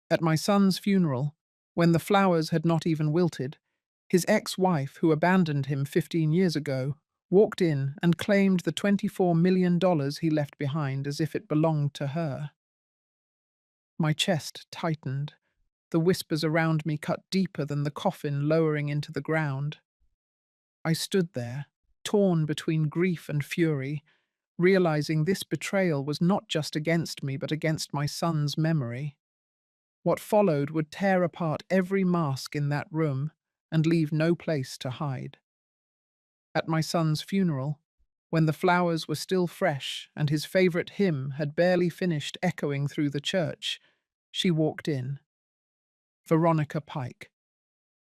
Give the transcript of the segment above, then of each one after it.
At my son's funeral, when the flowers had not even wilted, his ex-wife, who abandoned him 15 years ago, walked in and claimed the $24 million he left behind as if it belonged to her. My chest tightened. The whispers around me cut deeper than the coffin lowering into the ground. I stood there, torn between grief and fury, realizing this betrayal was not just against me but against my son's memory. What followed would tear apart every mask in that room and leave no place to hide. At my son's funeral, when the flowers were still fresh and his favorite hymn had barely finished echoing through the church, she walked in. Veronica Pike,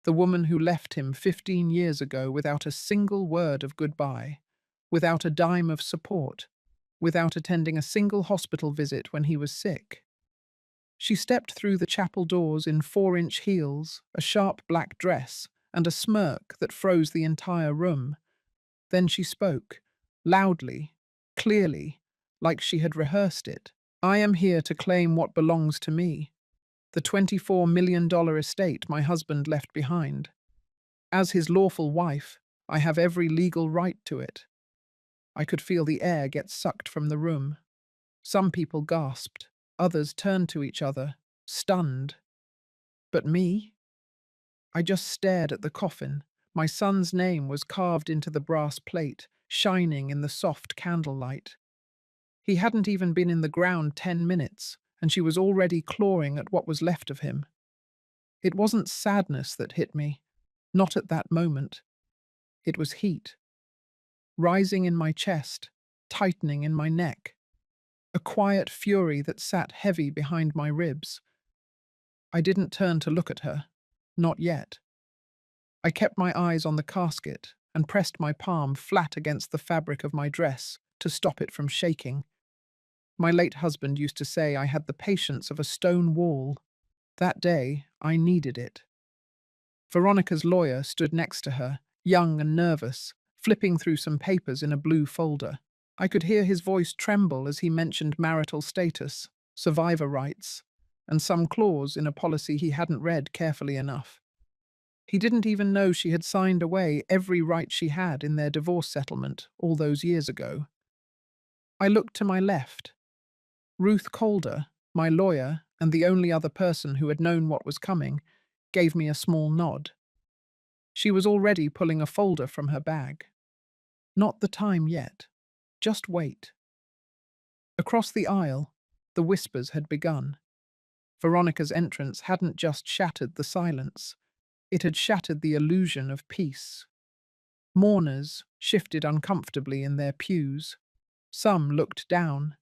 the woman who left him 15 years ago without a single word of goodbye, without a dime of support, without attending a single hospital visit when he was sick. She stepped through the chapel doors in 4-inch heels, a sharp black dress, and a smirk that froze the entire room. Then she spoke, loudly, clearly, like she had rehearsed it. "I am here to claim what belongs to me, the $24 million estate my husband left behind. As his lawful wife, I have every legal right to it." I could feel the air get sucked from the room. Some people gasped, others turned to each other, stunned. But me? I just stared at the coffin. My son's name was carved into the brass plate, shining in the soft candlelight. He hadn't even been in the ground 10 minutes, and she was already clawing at what was left of him. It wasn't sadness that hit me, not at that moment. It was heat, rising in my chest, tightening in my neck, a quiet fury that sat heavy behind my ribs. I didn't turn to look at her, not yet. I kept my eyes on the casket and pressed my palm flat against the fabric of my dress to stop it from shaking. My late husband used to say I had the patience of a stone wall. That day, I needed it. Veronica's lawyer stood next to her, young and nervous, flipping through some papers in a blue folder. I could hear his voice tremble as he mentioned marital status, survivor rights, and some clause in a policy he hadn't read carefully enough. He didn't even know she had signed away every right she had in their divorce settlement all those years ago. I looked to my left. Ruth Calder, my lawyer and the only other person who had known what was coming, gave me a small nod. She was already pulling a folder from her bag. Not the time yet. Just wait. Across the aisle, the whispers had begun. Veronica's entrance hadn't just shattered the silence. It had shattered the illusion of peace. Mourners shifted uncomfortably in their pews. Some looked down.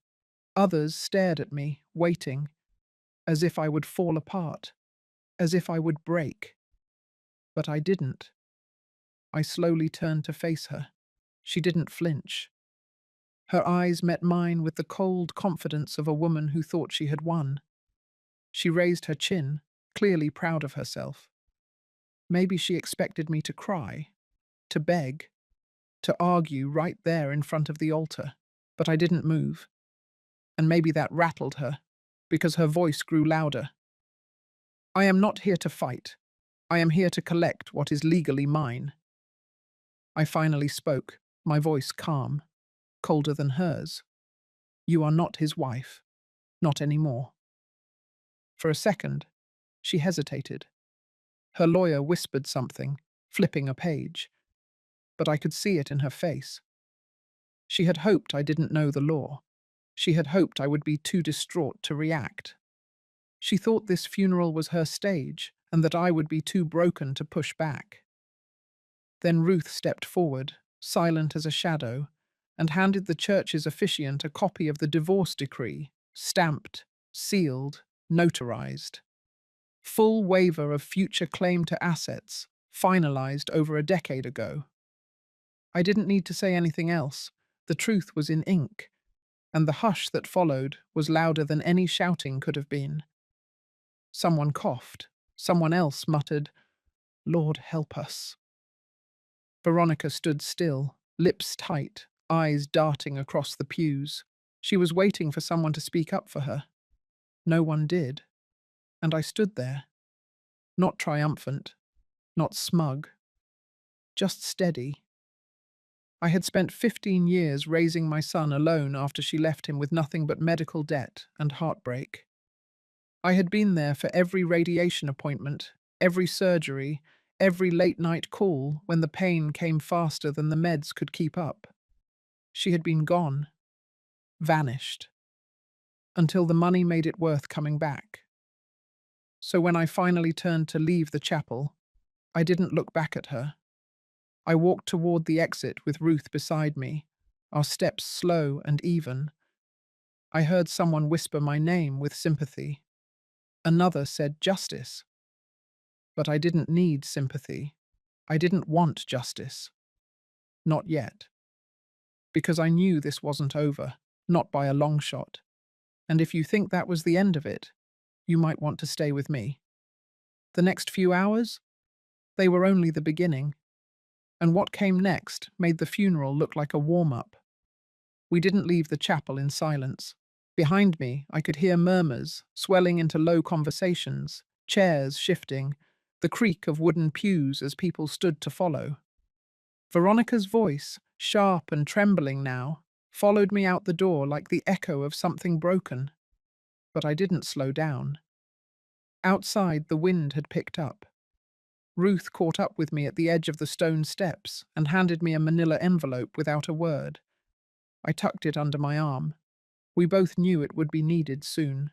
Others stared at me, waiting, as if I would fall apart, as if I would break. But I didn't. I slowly turned to face her. She didn't flinch. Her eyes met mine with the cold confidence of a woman who thought she had won. She raised her chin, clearly proud of herself. Maybe she expected me to cry, to beg, to argue right there in front of the altar, but I didn't move. And maybe that rattled her, because her voice grew louder. "I am not here to fight. I am here to collect what is legally mine." I finally spoke, my voice calm, colder than hers. "You are not his wife. Not anymore." For a second, she hesitated. Her lawyer whispered something, flipping a page, but I could see it in her face. She had hoped I didn't know the law. She had hoped I would be too distraught to react. She thought this funeral was her stage and that I would be too broken to push back. Then Ruth stepped forward, silent as a shadow, and handed the church's officiant a copy of the divorce decree, stamped, sealed, notarized. Full waiver of future claim to assets, finalized over a decade ago. I didn't need to say anything else. The truth was in ink, and the hush that followed was louder than any shouting could have been. Someone coughed. Someone else muttered, "Lord help us." Veronica stood still, lips tight, eyes darting across the pews. She was waiting for someone to speak up for her. No one did. And I stood there, not triumphant, not smug, just steady. I had spent 15 years raising my son alone after she left him with nothing but medical debt and heartbreak. I had been there for every radiation appointment, every surgery, every late-night call when the pain came faster than the meds could keep up. She had been gone, vanished, until the money made it worth coming back. So when I finally turned to leave the chapel, I didn't look back at her. I walked toward the exit with Ruth beside me, our steps slow and even. I heard someone whisper my name with sympathy. Another said justice. But I didn't need sympathy. I didn't want justice. Not yet. Because I knew this wasn't over, not by a long shot. And if you think that was the end of it, you might want to stay with me. The next few hours? They were only the beginning. And what came next made the funeral look like a warm-up. We didn't leave the chapel in silence. Behind me, I could hear murmurs, swelling into low conversations, chairs shifting, the creak of wooden pews as people stood to follow. Veronica's voice, sharp and trembling now, followed me out the door like the echo of something broken. But I didn't slow down. Outside, the wind had picked up. Ruth caught up with me at the edge of the stone steps and handed me a manila envelope without a word. I tucked it under my arm. We both knew it would be needed soon.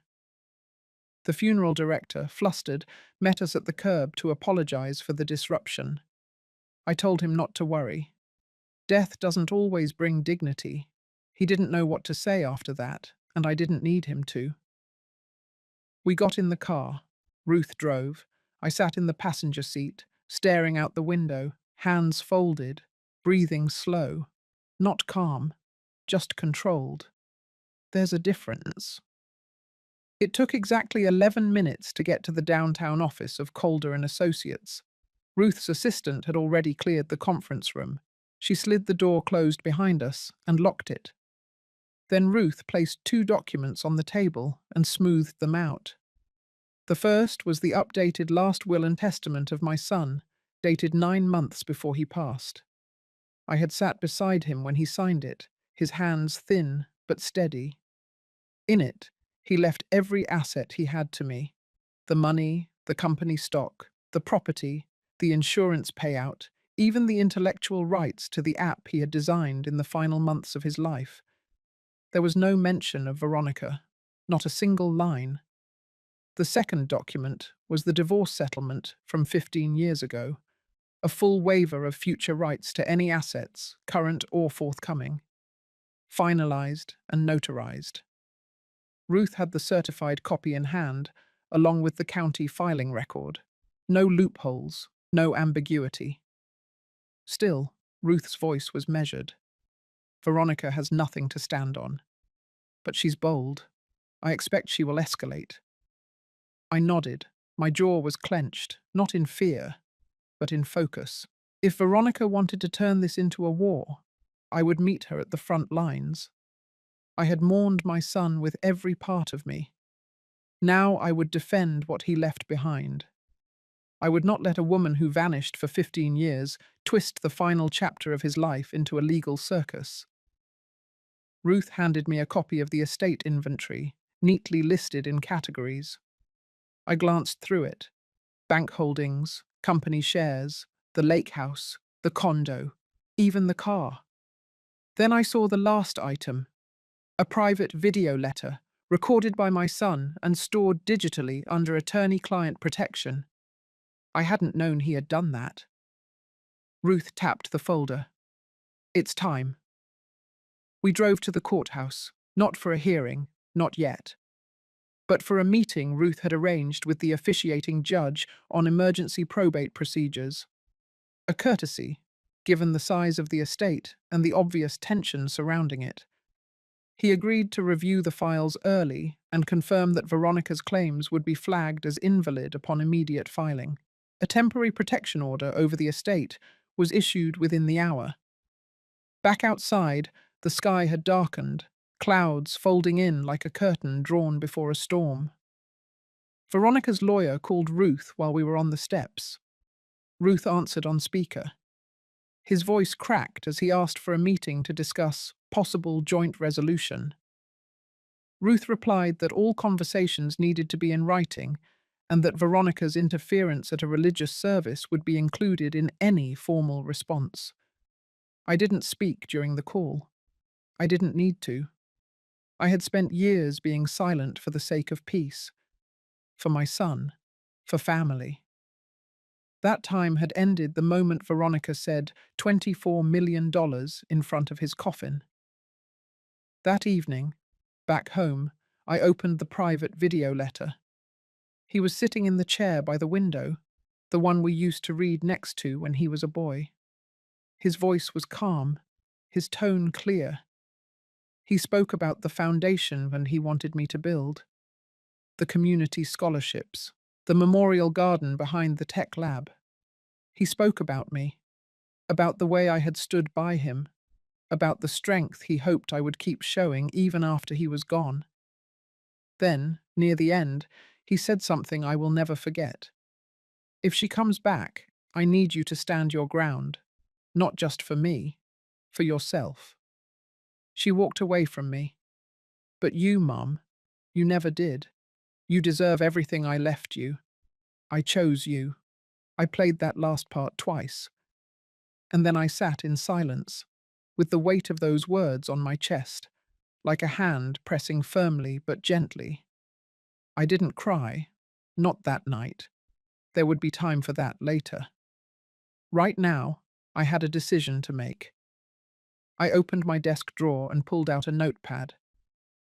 The funeral director, flustered, met us at the curb to apologize for the disruption. I told him not to worry. Death doesn't always bring dignity. He didn't know what to say after that, and I didn't need him to. We got in the car. Ruth drove. I sat in the passenger seat, staring out the window, hands folded, breathing slow. Not calm, just controlled. There's a difference. It took exactly 11 minutes to get to the downtown office of Calder and Associates. Ruth's assistant had already cleared the conference room. She slid the door closed behind us and locked it. Then Ruth placed 2 documents on the table and smoothed them out. The first was the updated last will and testament of my son, dated 9 months before he passed. I had sat beside him when he signed it, his hands thin but steady. In it, he left every asset he had to me: the money, the company stock, the property, the insurance payout, even the intellectual rights to the app he had designed in the final months of his life. There was no mention of Veronica, not a single line. The second document was the divorce settlement from 15 years ago, a full waiver of future rights to any assets, current or forthcoming, finalized and notarized. Ruth had the certified copy in hand, along with the county filing record. No loopholes, no ambiguity. Still, Ruth's voice was measured. Veronica has nothing to stand on. But she's bold. I expect she will escalate. I nodded. My jaw was clenched, not in fear, but in focus. If Veronica wanted to turn this into a war, I would meet her at the front lines. I had mourned my son with every part of me. Now I would defend what he left behind. I would not let a woman who vanished for 15 years twist the final chapter of his life into a legal circus. Ruth handed me a copy of the estate inventory, neatly listed in categories. I glanced through it. Bank holdings, company shares, the lake house, the condo, even the car. Then I saw the last item, a private video letter, recorded by my son and stored digitally under attorney-client protection. I hadn't known he had done that. Ruth tapped the folder. It's time. We drove to the courthouse, not for a hearing, not yet, but for a meeting Ruth had arranged with the officiating judge on emergency probate procedures. A courtesy, given the size of the estate and the obvious tension surrounding it. He agreed to review the files early and confirm that Veronica's claims would be flagged as invalid upon immediate filing. A temporary protection order over the estate was issued within the hour. Back outside, the sky had darkened, clouds folding in like a curtain drawn before a storm. Veronica's lawyer called Ruth while we were on the steps. Ruth answered on speaker. His voice cracked as he asked for a meeting to discuss possible joint resolution. Ruth replied that all conversations needed to be in writing and that Veronica's interference at a religious service would be included in any formal response. I didn't speak during the call. I didn't need to. I had spent years being silent for the sake of peace, for my son, for family. That time had ended the moment Veronica said $24 million in front of his coffin. That evening, back home, I opened the private video letter. He was sitting in the chair by the window, the one we used to read next to when he was a boy. His voice was calm, his tone clear. He spoke about the foundation and he wanted me to build. The community scholarships, the memorial garden behind the tech lab. He spoke about me, about the way I had stood by him, about the strength he hoped I would keep showing even after he was gone. Then, near the end, he said something I will never forget. If she comes back, I need you to stand your ground, not just for me, for yourself. She walked away from me. But you, Mum, you never did. You deserve everything I left you. I chose you. I played that last part twice. And then I sat in silence, with the weight of those words on my chest, like a hand pressing firmly but gently. I didn't cry, not that night. There would be time for that later. Right now, I had a decision to make. I opened my desk drawer and pulled out a notepad.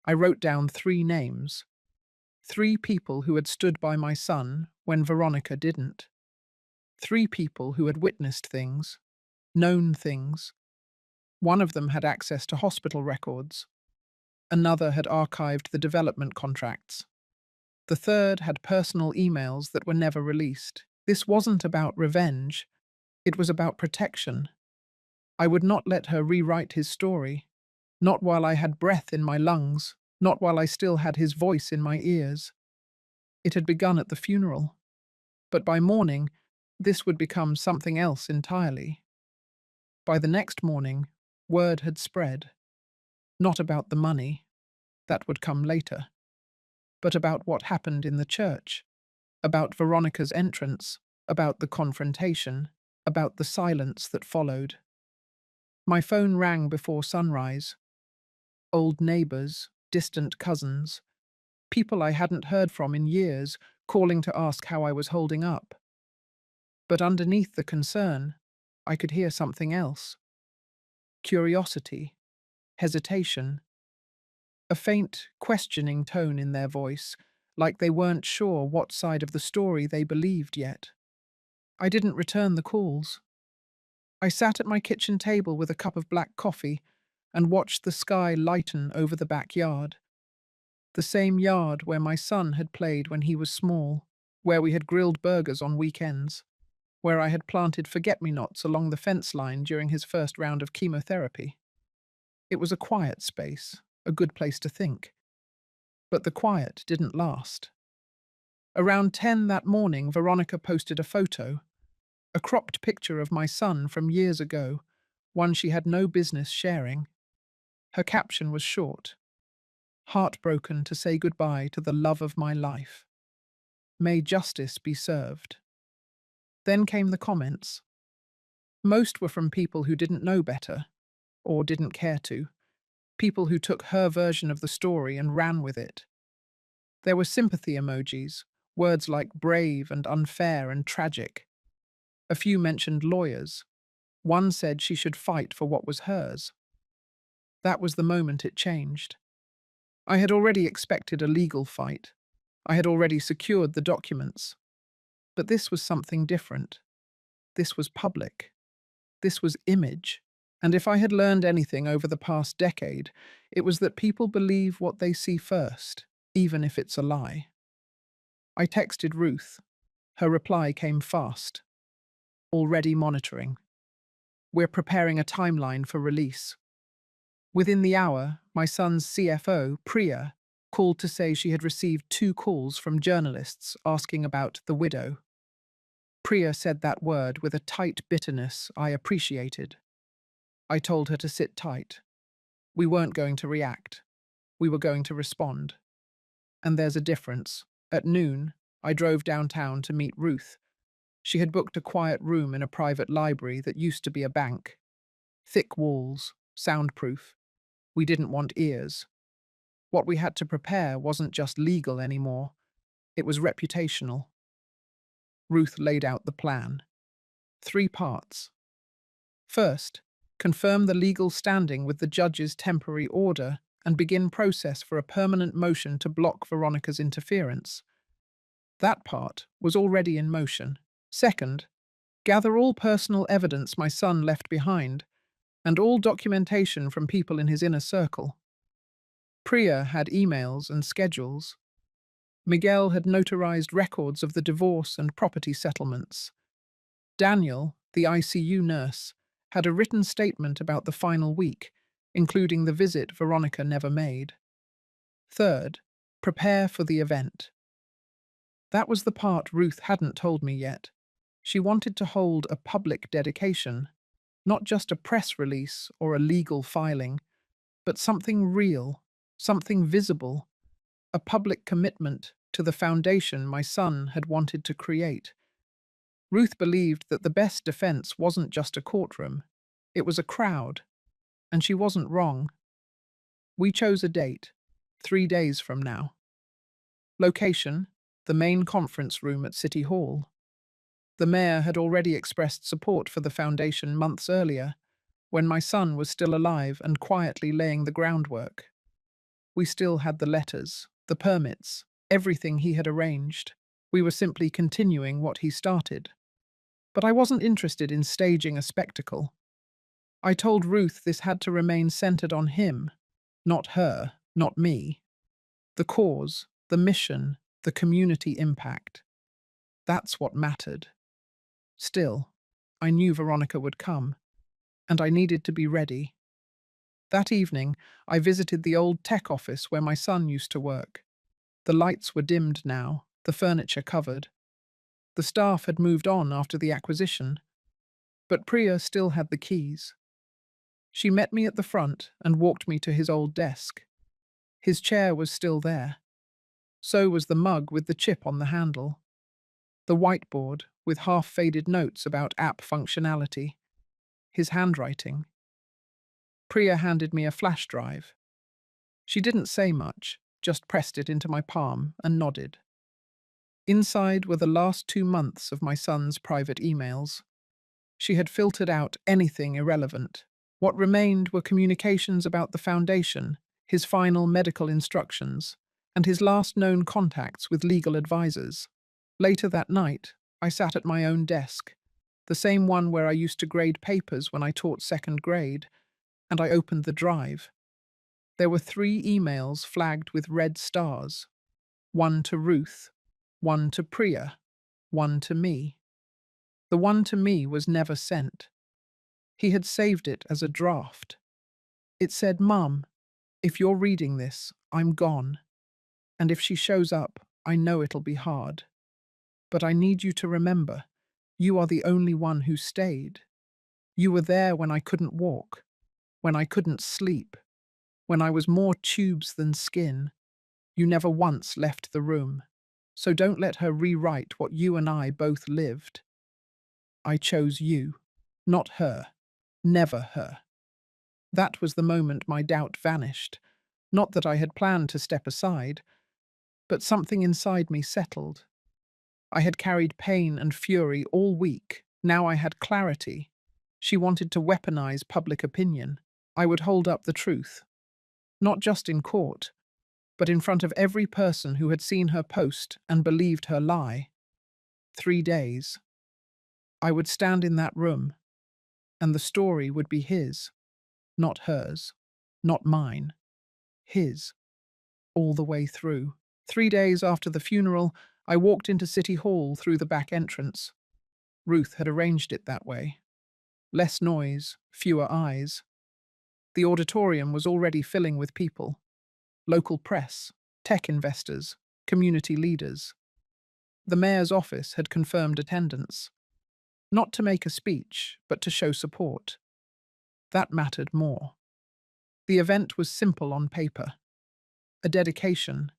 I wrote down 3 names. 3 people who had stood by my son when Veronica didn't. 3 people who had witnessed things, known things. One of them had access to hospital records. Another had archived the development contracts. The third had personal emails that were never released. This wasn't about revenge. It was about protection. I would not let her rewrite his story. Not while I had breath in my lungs. Not while I still had his voice in my ears. It had begun at the funeral. But by morning, this would become something else entirely. By the next morning, word had spread. Not about the money. That would come later. But about what happened in the church. About Veronica's entrance. About the confrontation. About the silence that followed. My phone rang before sunrise. Old neighbors, distant cousins, people I hadn't heard from in years, calling to ask how I was holding up. But underneath the concern, I could hear something else. Curiosity, hesitation, a faint, questioning tone in their voice, like they weren't sure what side of the story they believed yet. I didn't return the calls. I sat at my kitchen table with a cup of black coffee and watched the sky lighten over the backyard. The same yard where my son had played when he was small, where we had grilled burgers on weekends, where I had planted forget-me-nots along the fence line during his first round of chemotherapy. It was a quiet space, a good place to think. But the quiet didn't last. Around 10 that morning, Veronica posted a photo, a cropped picture of my son from years ago, one she had no business sharing. Her caption was short. Heartbroken to say goodbye to the love of my life. May justice be served. Then came the comments. Most were from people who didn't know better, or didn't care to. People who took her version of the story and ran with it. There were sympathy emojis, words like brave and unfair and tragic. A few mentioned lawyers. One said she should fight for what was hers. That was the moment it changed. I had already expected a legal fight. I had already secured the documents. But this was something different. This was public. This was image. And if I had learned anything over the past decade, it was that people believe what they see first, even if it's a lie. I texted Ruth. Her reply came fast. Already monitoring. We're preparing a timeline for release. Within the hour, my son's CFO, Priya, called to say she had received 2 calls from journalists asking about the widow. Priya said that word with a tight bitterness I appreciated. I told her to sit tight. We weren't going to react. We were going to respond. And there's a difference. At noon, I drove downtown to meet Ruth. She had booked a quiet room in a private library that used to be a bank. Thick walls, soundproof. We didn't want ears. What we had to prepare wasn't just legal anymore. It was reputational. Ruth laid out the plan. 3 parts. First, confirm the legal standing with the judge's temporary order and begin process for a permanent motion to block Veronica's interference. That part was already in motion. Second, gather all personal evidence my son left behind and all documentation from people in his inner circle. Priya had emails and schedules. Miguel had notarized records of the divorce and property settlements. Daniel, the ICU nurse, had a written statement about the final week, including the visit Veronica never made. Third, prepare for the event. That was the part Ruth hadn't told me yet. She wanted to hold a public dedication, not just a press release or a legal filing, but something real, something visible, a public commitment to the foundation my son had wanted to create. Ruth believed that the best defense wasn't just a courtroom, it was a crowd, and she wasn't wrong. We chose a date, 3 days from now. Location, the main conference room at City Hall. The mayor had already expressed support for the foundation months earlier, when my son was still alive and quietly laying the groundwork. We still had the letters, the permits, everything he had arranged. We were simply continuing what he started. But I wasn't interested in staging a spectacle. I told Ruth this had to remain centered on him, not her, not me. The cause, the mission, the community impact. That's what mattered. Still, I knew Veronica would come, and I needed to be ready. That evening, I visited the old tech office where my son used to work. The lights were dimmed now, the furniture covered. The staff had moved on after the acquisition, but Priya still had the keys. She met me at the front and walked me to his old desk. His chair was still there. So was the mug with the chip on the handle. The whiteboard with half-faded notes about app functionality. His handwriting. Priya handed me a flash drive. She didn't say much, just pressed it into my palm and nodded. Inside were the last 2 months of my son's private emails. She had filtered out anything irrelevant. What remained were communications about the foundation, his final medical instructions, and his last known contacts with legal advisors. Later that night, I sat at my own desk, the same one where I used to grade papers when I taught 2nd grade, and I opened the drive. There were 3 emails flagged with red stars. 1 to Ruth, 1 to Priya, 1 to me. The one to me was never sent. He had saved it as a draft. It said, "Mum, if you're reading this, I'm gone. And if she shows up, I know it'll be hard. But I need you to remember, you are the only one who stayed. You were there when I couldn't walk, when I couldn't sleep, when I was more tubes than skin. You never once left the room. So don't let her rewrite what you and I both lived. I chose you, not her, never her." That was the moment my doubt vanished. Not that I had planned to step aside, but something inside me settled. I had carried pain and fury all week. Now I had clarity. She wanted to weaponize public opinion. I would hold up the truth. Not just in court, but in front of every person who had seen her post and believed her lie. 3 days. I would stand in that room, and the story would be his, not hers, not mine, his, all the way through. 3 days after the funeral, I walked into City Hall through the back entrance. Ruth had arranged it that way. Less noise, fewer eyes. The auditorium was already filling with people. Local press, tech investors, community leaders. The mayor's office had confirmed attendance, not to make a speech, but to show support. That mattered more. The event was simple on paper: a dedication,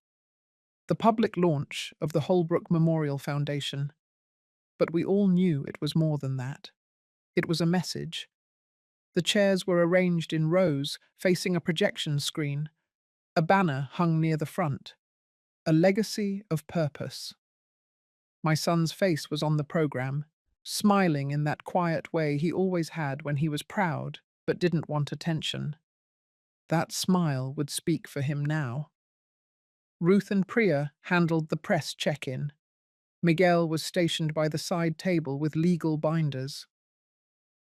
the public launch of the Holbrook Memorial Foundation. But we all knew it was more than that. It was a message. The chairs were arranged in rows, facing a projection screen. A banner hung near the front. A legacy of purpose. My son's face was on the program, smiling in that quiet way he always had when he was proud but didn't want attention. That smile would speak for him now. Ruth and Priya handled the press check-in. Miguel was stationed by the side table with legal binders.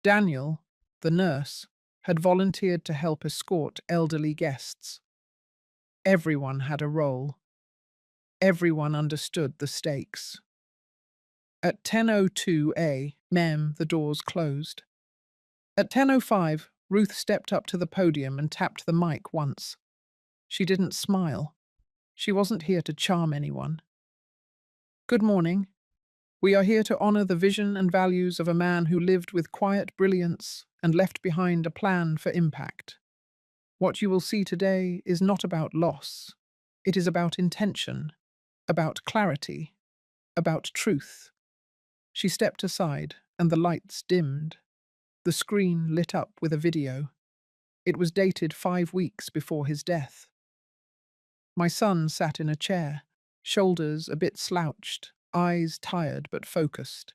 Daniel, the nurse, had volunteered to help escort elderly guests. Everyone had a role. Everyone understood the stakes. At 10:02 a.m., the doors closed. At 10:05, Ruth stepped up to the podium and tapped the mic once. She didn't smile. She wasn't here to charm anyone. Good morning. We are here to honor the vision and values of a man who lived with quiet brilliance and left behind a plan for impact. What you will see today is not about loss. It is about intention, about clarity, about truth. She stepped aside, and the lights dimmed. The screen lit up with a video. It was dated 5 weeks before his death. My son sat in a chair, shoulders a bit slouched, eyes tired but focused.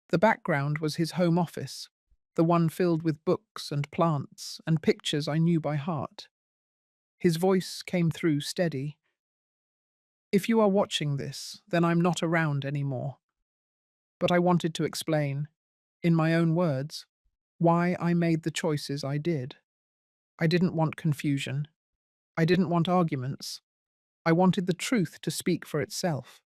The background was his home office, the one filled with books and plants and pictures I knew by heart. His voice came through steady. If you are watching this, then I'm not around anymore. But I wanted to explain, in my own words, why I made the choices I did. I didn't want confusion. I didn't want arguments. I wanted the truth to speak for itself.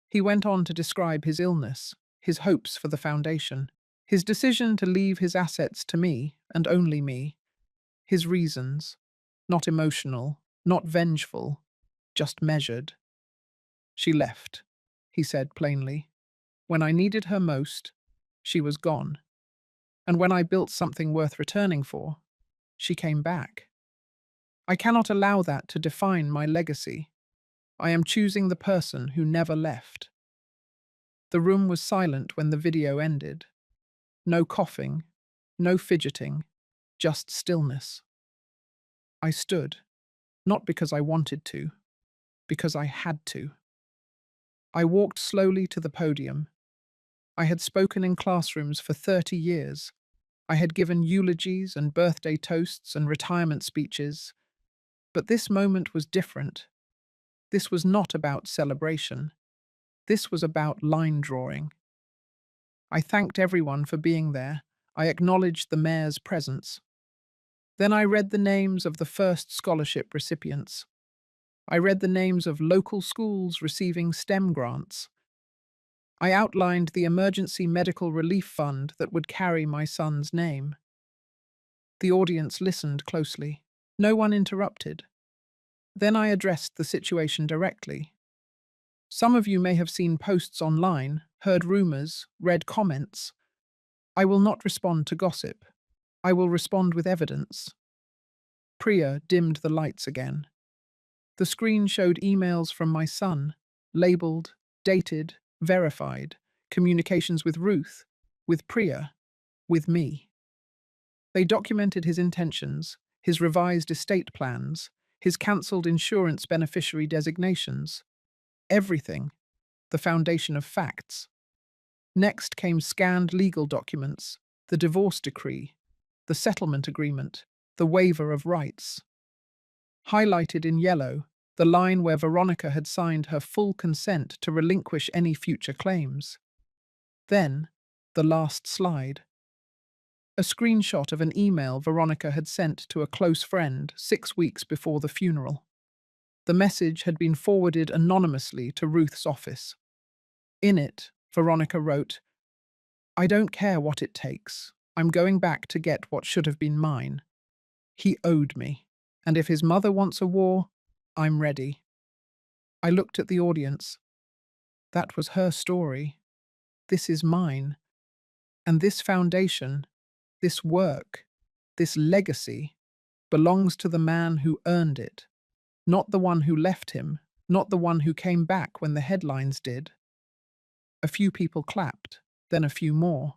He went on to describe his illness, his hopes for the foundation, his decision to leave his assets to me, and only me, his reasons, not emotional, not vengeful, just measured. She left, he said plainly. When I needed her most, she was gone. And when I built something worth returning for, she came back. I cannot allow that to define my legacy. I am choosing the person who never left. The room was silent when the video ended. No coughing, no fidgeting, just stillness. I stood, not because I wanted to, because I had to. I walked slowly to the podium. I had spoken in classrooms for 30 years. I had given eulogies and birthday toasts and retirement speeches. But this moment was different. This was not about celebration. This was about line drawing. I thanked everyone for being there. I acknowledged the mayor's presence. Then I read the names of the first scholarship recipients. I read the names of local schools receiving STEM grants. I outlined the emergency medical relief fund that would carry my son's name. The audience listened closely. No one interrupted. Then I addressed the situation directly. Some of you may have seen posts online, heard rumors, read comments. I will not respond to gossip. I will respond with evidence. Priya dimmed the lights again. The screen showed emails from my son, labeled, dated, verified, communications with Ruth, with Priya, with me. They documented his intentions, his revised estate plans, his cancelled insurance beneficiary designations. Everything, the foundation of facts. Next came scanned legal documents, the divorce decree, the settlement agreement, the waiver of rights. Highlighted in yellow, the line where Veronica had signed her full consent to relinquish any future claims. Then, the last slide. A screenshot of an email Veronica had sent to a close friend 6 weeks before the funeral. The message had been forwarded anonymously to Ruth's office. In it, Veronica wrote, "I don't care what it takes. I'm going back to get what should have been mine. He owed me, and if his mother wants a war, I'm ready. I looked at the audience. That was her story. This is mine. And this foundation, this work, this legacy belongs to the man who earned it, not the one who left him, not the one who came back when the headlines did. A few people clapped, then a few more.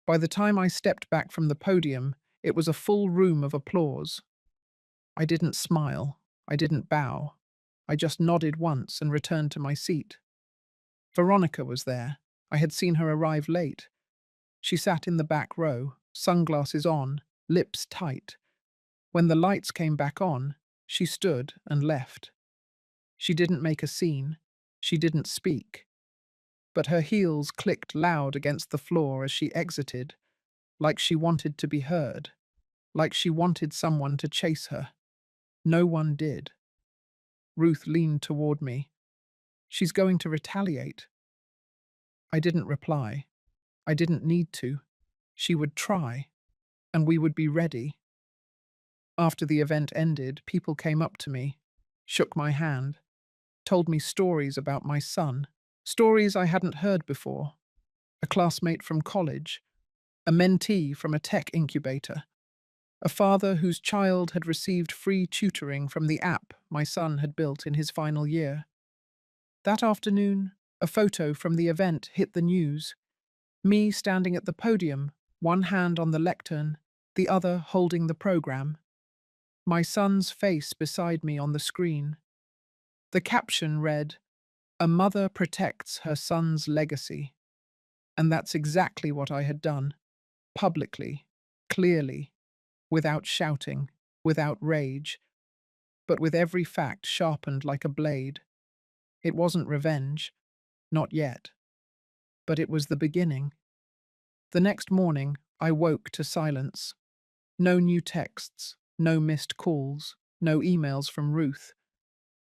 By the time I stepped back from the podium, it was a full room of applause. I didn't smile. I didn't bow. I just nodded once and returned to my seat. Veronica was there. I had seen her arrive late. She sat in the back row, sunglasses on, lips tight. When the lights came back on, she stood and left. She didn't make a scene. She didn't speak. But her heels clicked loud against the floor as she exited, like she wanted to be heard, like she wanted someone to chase her. No one did. Ruth leaned toward me. She's going to retaliate. I didn't reply. I didn't need to. She would try, and we would be ready. After the event ended, people came up to me, shook my hand, told me stories about my son, stories I hadn't heard before. A classmate from college, a mentee from a tech incubator, a father whose child had received free tutoring from the app my son had built in his final year. That afternoon, a photo from the event hit the news. Me standing at the podium, one hand on the lectern, the other holding the program. My son's face beside me on the screen. The caption read, "A mother protects her son's legacy." And that's exactly what I had done. Publicly, clearly, without shouting, without rage, but with every fact sharpened like a blade. It wasn't revenge, not yet. But it was the beginning. The next morning, I woke to silence. No new texts, no missed calls, no emails from Ruth.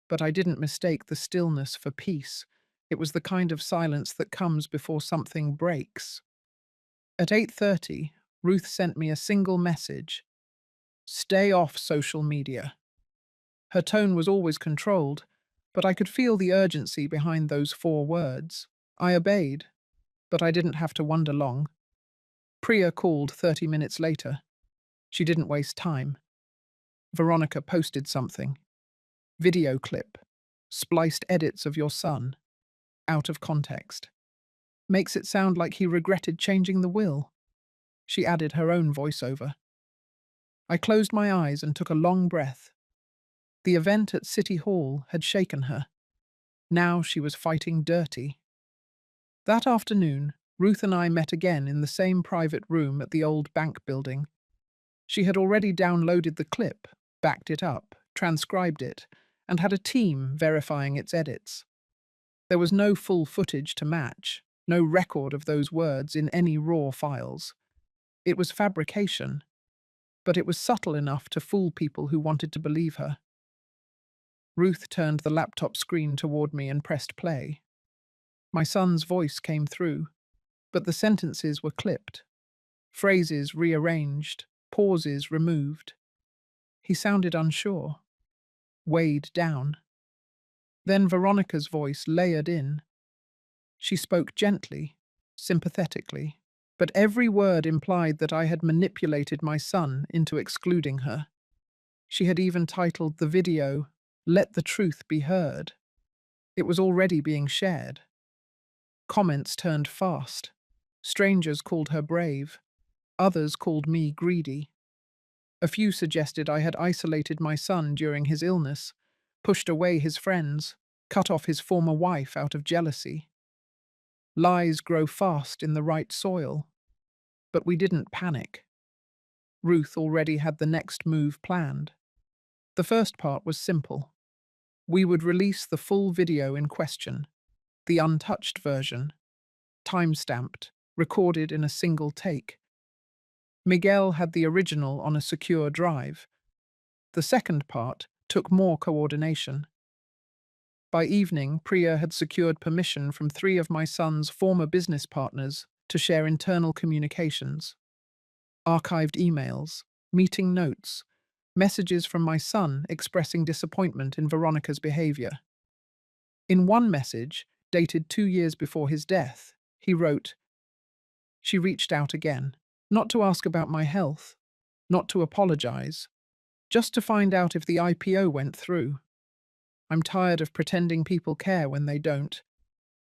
But I didn't mistake the stillness for peace. It was the kind of silence that comes before something breaks. At 8:30, Ruth sent me a single message. Stay off social media. Her tone was always controlled, but I could feel the urgency behind those 4 words. I obeyed, but I didn't have to wonder long. Priya called 30 minutes later. She didn't waste time. Veronica posted something. Video clip. Spliced edits of your son. Out of context. Makes it sound like he regretted changing the will. She added her own voiceover. I closed my eyes and took a long breath. The event at City Hall had shaken her. Now she was fighting dirty. That afternoon, Ruth and I met again in the same private room at the old bank building. She had already downloaded the clip, backed it up, transcribed it, and had a team verifying its edits. There was no full footage to match, no record of those words in any raw files. It was fabrication, but it was subtle enough to fool people who wanted to believe her. Ruth turned the laptop screen toward me and pressed play. My son's voice came through, but the sentences were clipped, phrases rearranged, pauses removed. He sounded unsure, weighed down. Then Veronica's voice layered in. She spoke gently, sympathetically, but every word implied that I had manipulated my son into excluding her. She had even titled the video, "Let the Truth Be Heard." It was already being shared. Comments turned fast. Strangers called her brave. Others called me greedy. A few suggested I had isolated my son during his illness, pushed away his friends, cut off his former wife out of jealousy. Lies grow fast in the right soil. But we didn't panic. Ruth already had the next move planned. The first part was simple. We would release the full video in question, the untouched version, time-stamped, recorded in a single take. Miguel had the original on a secure drive. The second part took more coordination. By evening, Priya had secured permission from 3 of my son's former business partners to share internal communications, archived emails, meeting notes, Messages from my son expressing disappointment in Veronica's behavior. In one message, dated 2 years before his death, he wrote, "She reached out again, not to ask about my health, not to apologize, just to find out if the IPO went through. I'm tired of pretending people care when they don't.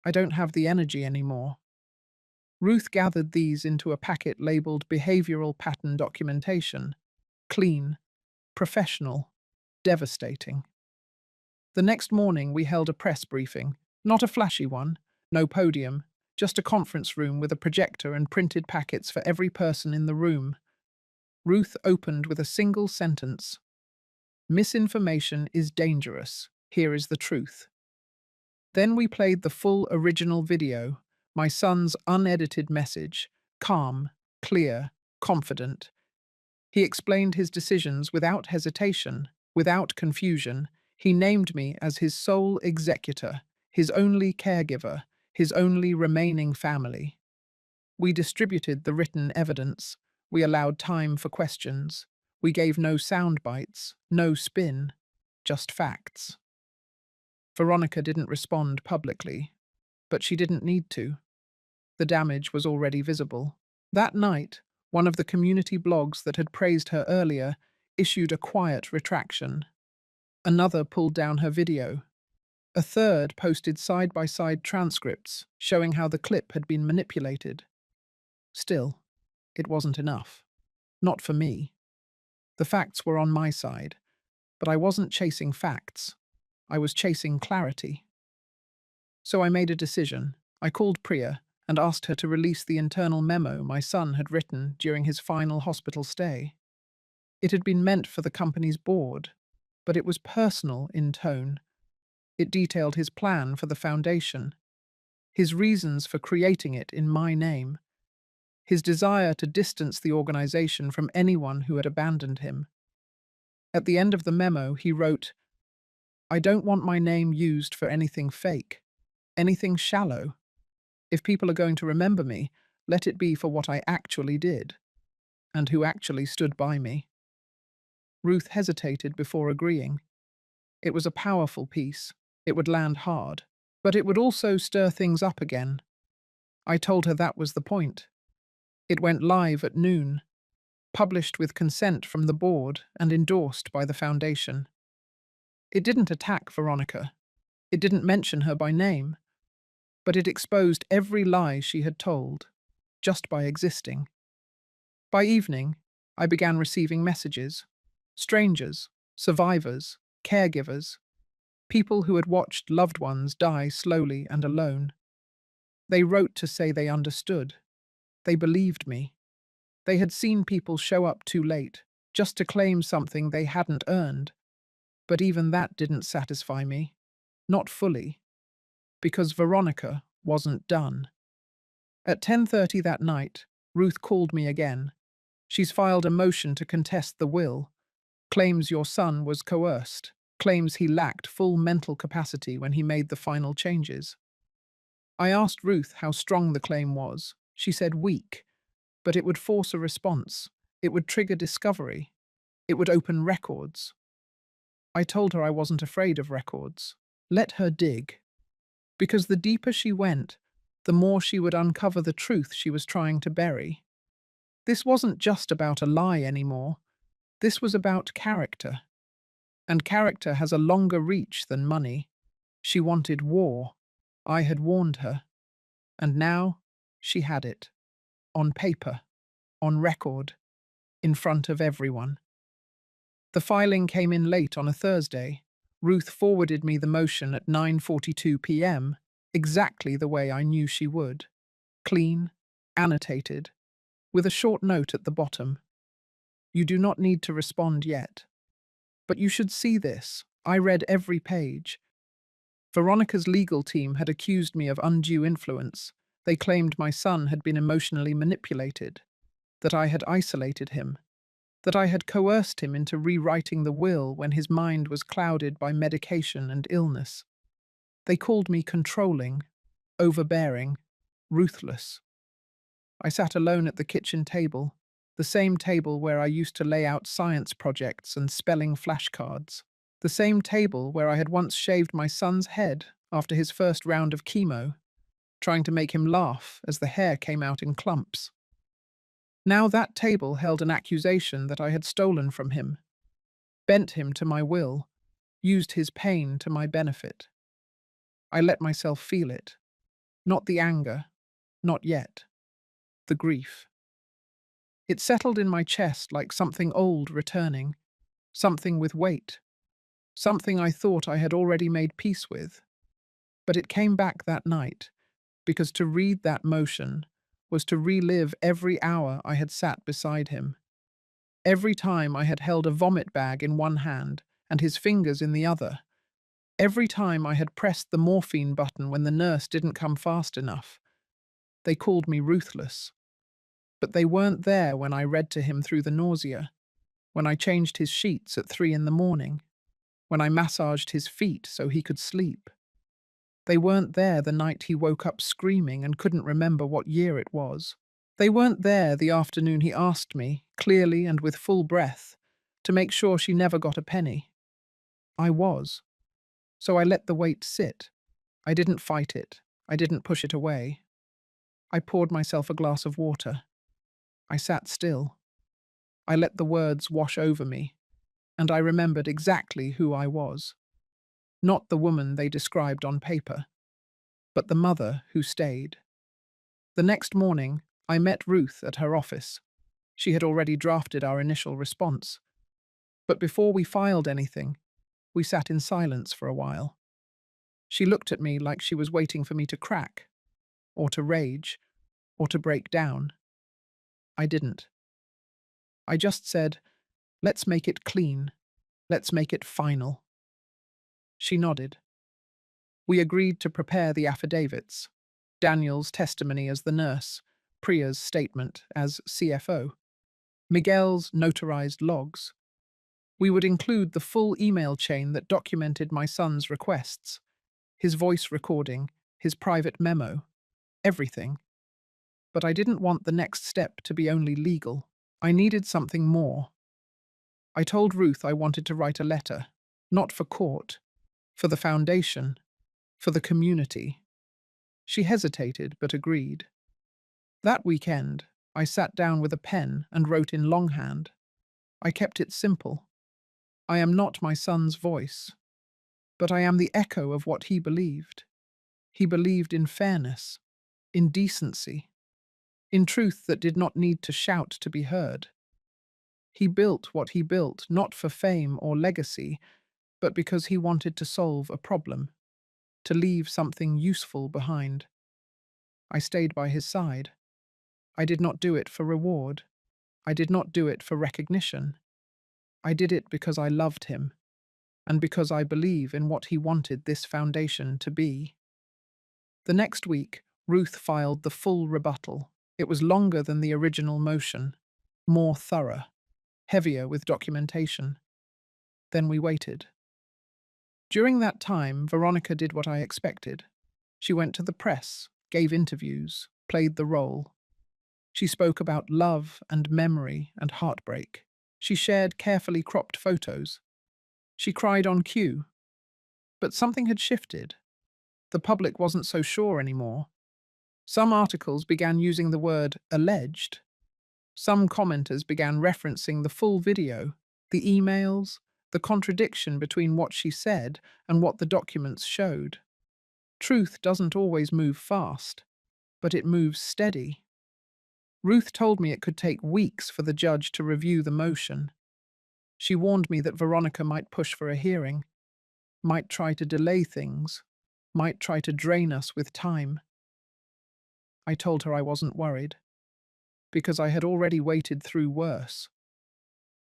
I don't have the energy anymore." Ruth gathered these into a packet labeled Behavioral Pattern Documentation. Clean, professional, devastating. The next morning we held a press briefing, not a flashy one, no podium, just a conference room with a projector and printed packets for every person in the room. Ruth opened with a single sentence. "Misinformation is dangerous. Here is the truth." Then we played the full original video, my son's unedited message, calm, clear, confident. He explained his decisions without hesitation, without confusion. He named me as his sole executor, his only caregiver, his only remaining family. We distributed the written evidence. We allowed time for questions. We gave no sound bites, no spin, just facts. Veronica didn't respond publicly, but she didn't need to. The damage was already visible. That night, one of the community blogs that had praised her earlier issued a quiet retraction. Another pulled down her video. A third posted side-by-side transcripts showing how the clip had been manipulated. Still, it wasn't enough. Not for me. The facts were on my side, but I wasn't chasing facts. I was chasing clarity. So I made a decision. I called Priya and asked her to release the internal memo my son had written during his final hospital stay. It had been meant for the company's board, but it was personal in tone. It detailed his plan for the foundation, his reasons for creating it in my name, his desire to distance the organization from anyone who had abandoned him. At the end of the memo, he wrote, "I don't want my name used for anything fake, anything shallow. If people are going to remember me, let it be for what I actually did, and who actually stood by me." Ruth hesitated before agreeing. It was a powerful piece. It would land hard, but it would also stir things up again. I told her that was the point. It went live at noon, published with consent from the board and endorsed by the foundation. It didn't attack Veronica. It didn't mention her by name, but it exposed every lie she had told, just by existing. By evening, I began receiving messages. Strangers, survivors, caregivers, people who had watched loved ones die slowly and alone. They wrote to say they understood. They believed me. They had seen people show up too late, just to claim something they hadn't earned. But even that didn't satisfy me. Not fully. Because Veronica wasn't done. At 10:30 that night, Ruth called me again. She's filed a motion to contest the will. Claims your son was coerced. Claims he lacked full mental capacity when he made the final changes. I asked Ruth how strong the claim was. She said weak, but it would force a response. It would trigger discovery. It would open records. I told her I wasn't afraid of records. Let her dig. Because the deeper she went, the more she would uncover the truth she was trying to bury. This wasn't just about a lie anymore. This was about character. And character has a longer reach than money. She wanted war. I had warned her. And now she had it. On paper. On record. In front of everyone. The filing came in late on a Thursday. Ruth forwarded me the motion at 9:42 p.m., exactly the way I knew she would. Clean, annotated, with a short note at the bottom. "You do not need to respond yet. But you should see this. I read every page." Veronica's legal team had accused me of undue influence. They claimed my son had been emotionally manipulated, that I had isolated him, that I had coerced him into rewriting the will when his mind was clouded by medication and illness. They called me controlling, overbearing, ruthless. I sat alone at the kitchen table, The same table where I used to lay out science projects and spelling flashcards. The same table where I had once shaved my son's head after his first round of chemo, trying to make him laugh as the hair came out in clumps. Now that table held an accusation that I had stolen from him, bent him to my will, used his pain to my benefit. I let myself feel it. Not the anger, not yet. The grief. It settled in my chest like something old returning, something with weight, something I thought I had already made peace with. But it came back that night, because to read that motion was to relive every hour I had sat beside him. Every time I had held a vomit bag in one hand and his fingers in the other. Every time I had pressed the morphine button when the nurse didn't come fast enough. They called me ruthless. But they weren't there when I read to him through the nausea, when I changed his sheets at 3 in the morning, when I massaged his feet so he could sleep. They weren't there the night he woke up screaming and couldn't remember what year it was. They weren't there the afternoon he asked me, clearly and with full breath, to make sure she never got a penny. I was. So I let the weight sit. I didn't fight it. I didn't push it away. I poured myself a glass of water. I sat still. I let the words wash over me, and I remembered exactly who I was. Not the woman they described on paper, but the mother who stayed. The next morning, I met Ruth at her office. She had already drafted our initial response. But before we filed anything, we sat in silence for a while. She looked at me like she was waiting for me to crack, or to rage, or to break down. I didn't. I just said, "Let's make it clean. Let's make it final." She nodded. We agreed to prepare the affidavits. Daniel's testimony as the nurse, Priya's statement as CFO, Miguel's notarized logs. We would include the full email chain that documented my son's requests, his voice recording, his private memo, everything. But I didn't want the next step to be only legal. I needed something more. I told Ruth I wanted to write a letter, not for court, for the foundation, for the community. She hesitated but agreed. That weekend, I sat down with a pen and wrote in longhand. I kept it simple. I am not my son's voice, but I am the echo of what he believed. He believed in fairness, in decency, in truth that did not need to shout to be heard. He built what he built not for fame or legacy, but because he wanted to solve a problem, to leave something useful behind. I stayed by his side. I did not do it for reward. I did not do it for recognition. I did it because I loved him, and because I believe in what he wanted this foundation to be. The next week, Ruth filed the full rebuttal. It was longer than the original motion, more thorough, heavier with documentation. Then we waited. During that time, Veronica did what I expected. She went to the press, gave interviews, played the role. She spoke about love and memory and heartbreak. She shared carefully cropped photos. She cried on cue. But something had shifted. The public wasn't so sure anymore. Some articles began using the word alleged. Some commenters began referencing the full video, the emails, the contradiction between what she said and what the documents showed. Truth doesn't always move fast, but it moves steady. Ruth told me it could take weeks for the judge to review the motion. She warned me that Veronica might push for a hearing, might try to delay things, might try to drain us with time. I told her I wasn't worried, because I had already waited through worse.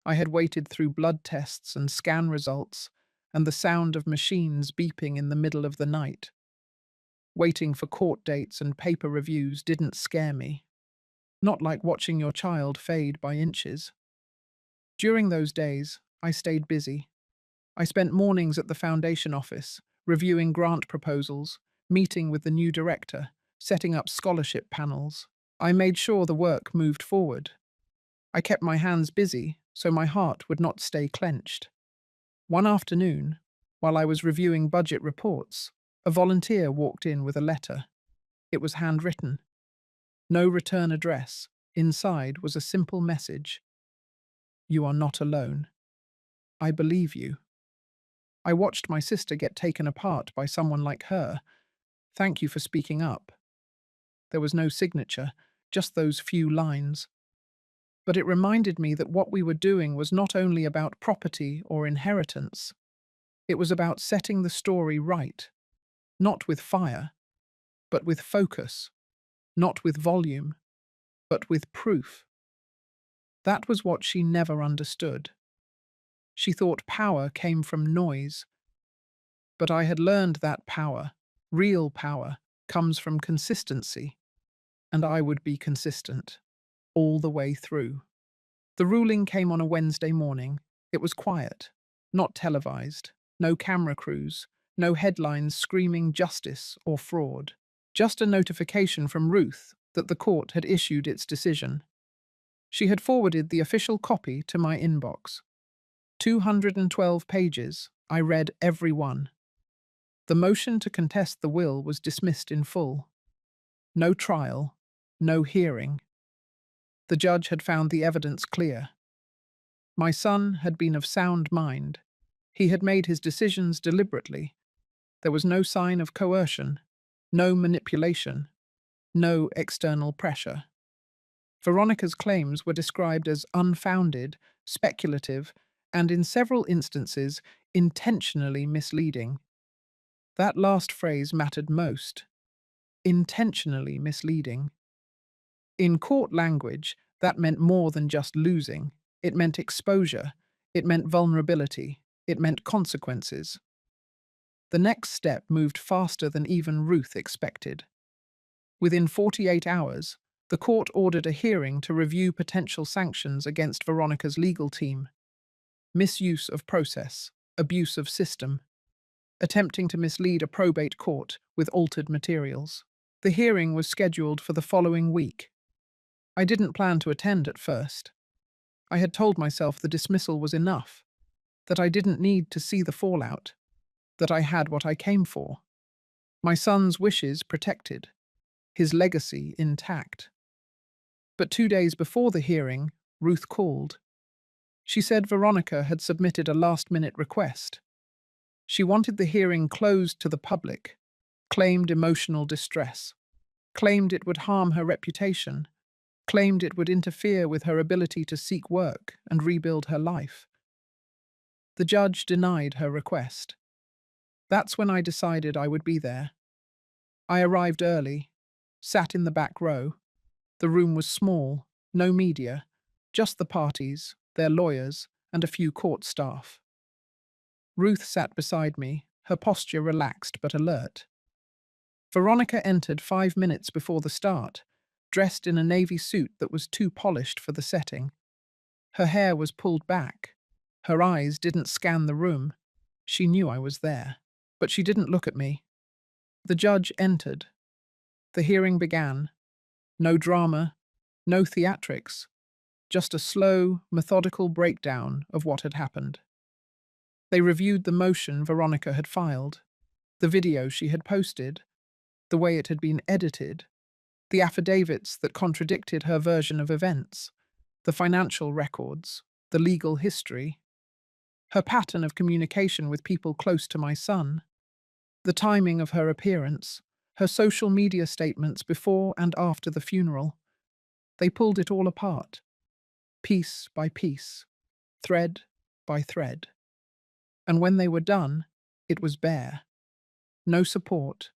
I had waited through blood tests and scan results and the sound of machines beeping in the middle of the night. Waiting for court dates and paper reviews didn't scare me. Not like watching your child fade by inches. During those days, I stayed busy. I spent mornings at the foundation office, reviewing grant proposals, meeting with the new director, setting up scholarship panels. I made sure the work moved forward. I kept my hands busy so my heart would not stay clenched. One afternoon, while I was reviewing budget reports, a volunteer walked in with a letter. It was handwritten. No return address. Inside was a simple message. You are not alone. I believe you. I watched my sister get taken apart by someone like her. Thank you for speaking up. There was no signature, just those few lines. But it reminded me that what we were doing was not only about property or inheritance. It was about setting the story right, not with fire, but with focus, not with volume, but with proof. That was what she never understood. She thought power came from noise, but I had learned that power, real power, comes from consistency, and I would be consistent, all the way through. The ruling came on a Wednesday morning. It was quiet, not televised, no camera crews, no headlines screaming justice or fraud. Just a notification from Ruth that the court had issued its decision. She had forwarded the official copy to my inbox. 212 pages, I read every one. The motion to contest the will was dismissed in full. No trial, no hearing. The judge had found the evidence clear. My son had been of sound mind. He had made his decisions deliberately. There was no sign of coercion, no manipulation, no external pressure. Veronica's claims were described as unfounded, speculative, and in several instances, intentionally misleading. That last phrase mattered most. Intentionally misleading. In court language, that meant more than just losing. It meant exposure. It meant vulnerability. It meant consequences. The next step moved faster than even Ruth expected. Within 48 hours, the court ordered a hearing to review potential sanctions against Veronica's legal team. Misuse of process, abuse of system, attempting to mislead a probate court with altered materials. The hearing was scheduled for the following week. I didn't plan to attend at first. I had told myself the dismissal was enough, that I didn't need to see the fallout, that I had what I came for. My son's wishes protected, his legacy intact. But 2 days before the hearing, Ruth called. She said Veronica had submitted a last-minute request. She wanted the hearing closed to the public, claimed emotional distress, claimed it would harm her reputation, claimed it would interfere with her ability to seek work and rebuild her life. The judge denied her request. That's when I decided I would be there. I arrived early, sat in the back row. The room was small, no media, just the parties, their lawyers, and a few court staff. Ruth sat beside me, her posture relaxed but alert. Veronica entered 5 minutes before the start, dressed in a navy suit that was too polished for the setting. Her hair was pulled back. Her eyes didn't scan the room. She knew I was there, but she didn't look at me. The judge entered. The hearing began. No drama, no theatrics, just a slow, methodical breakdown of what had happened. They reviewed the motion Veronica had filed, the video she had posted, the way it had been edited, the affidavits that contradicted her version of events, the financial records, the legal history, her pattern of communication with people close to my son, the timing of her appearance, her social media statements before and after the funeral. They pulled it all apart, piece by piece, thread by thread. And when they were done, it was bare. No support,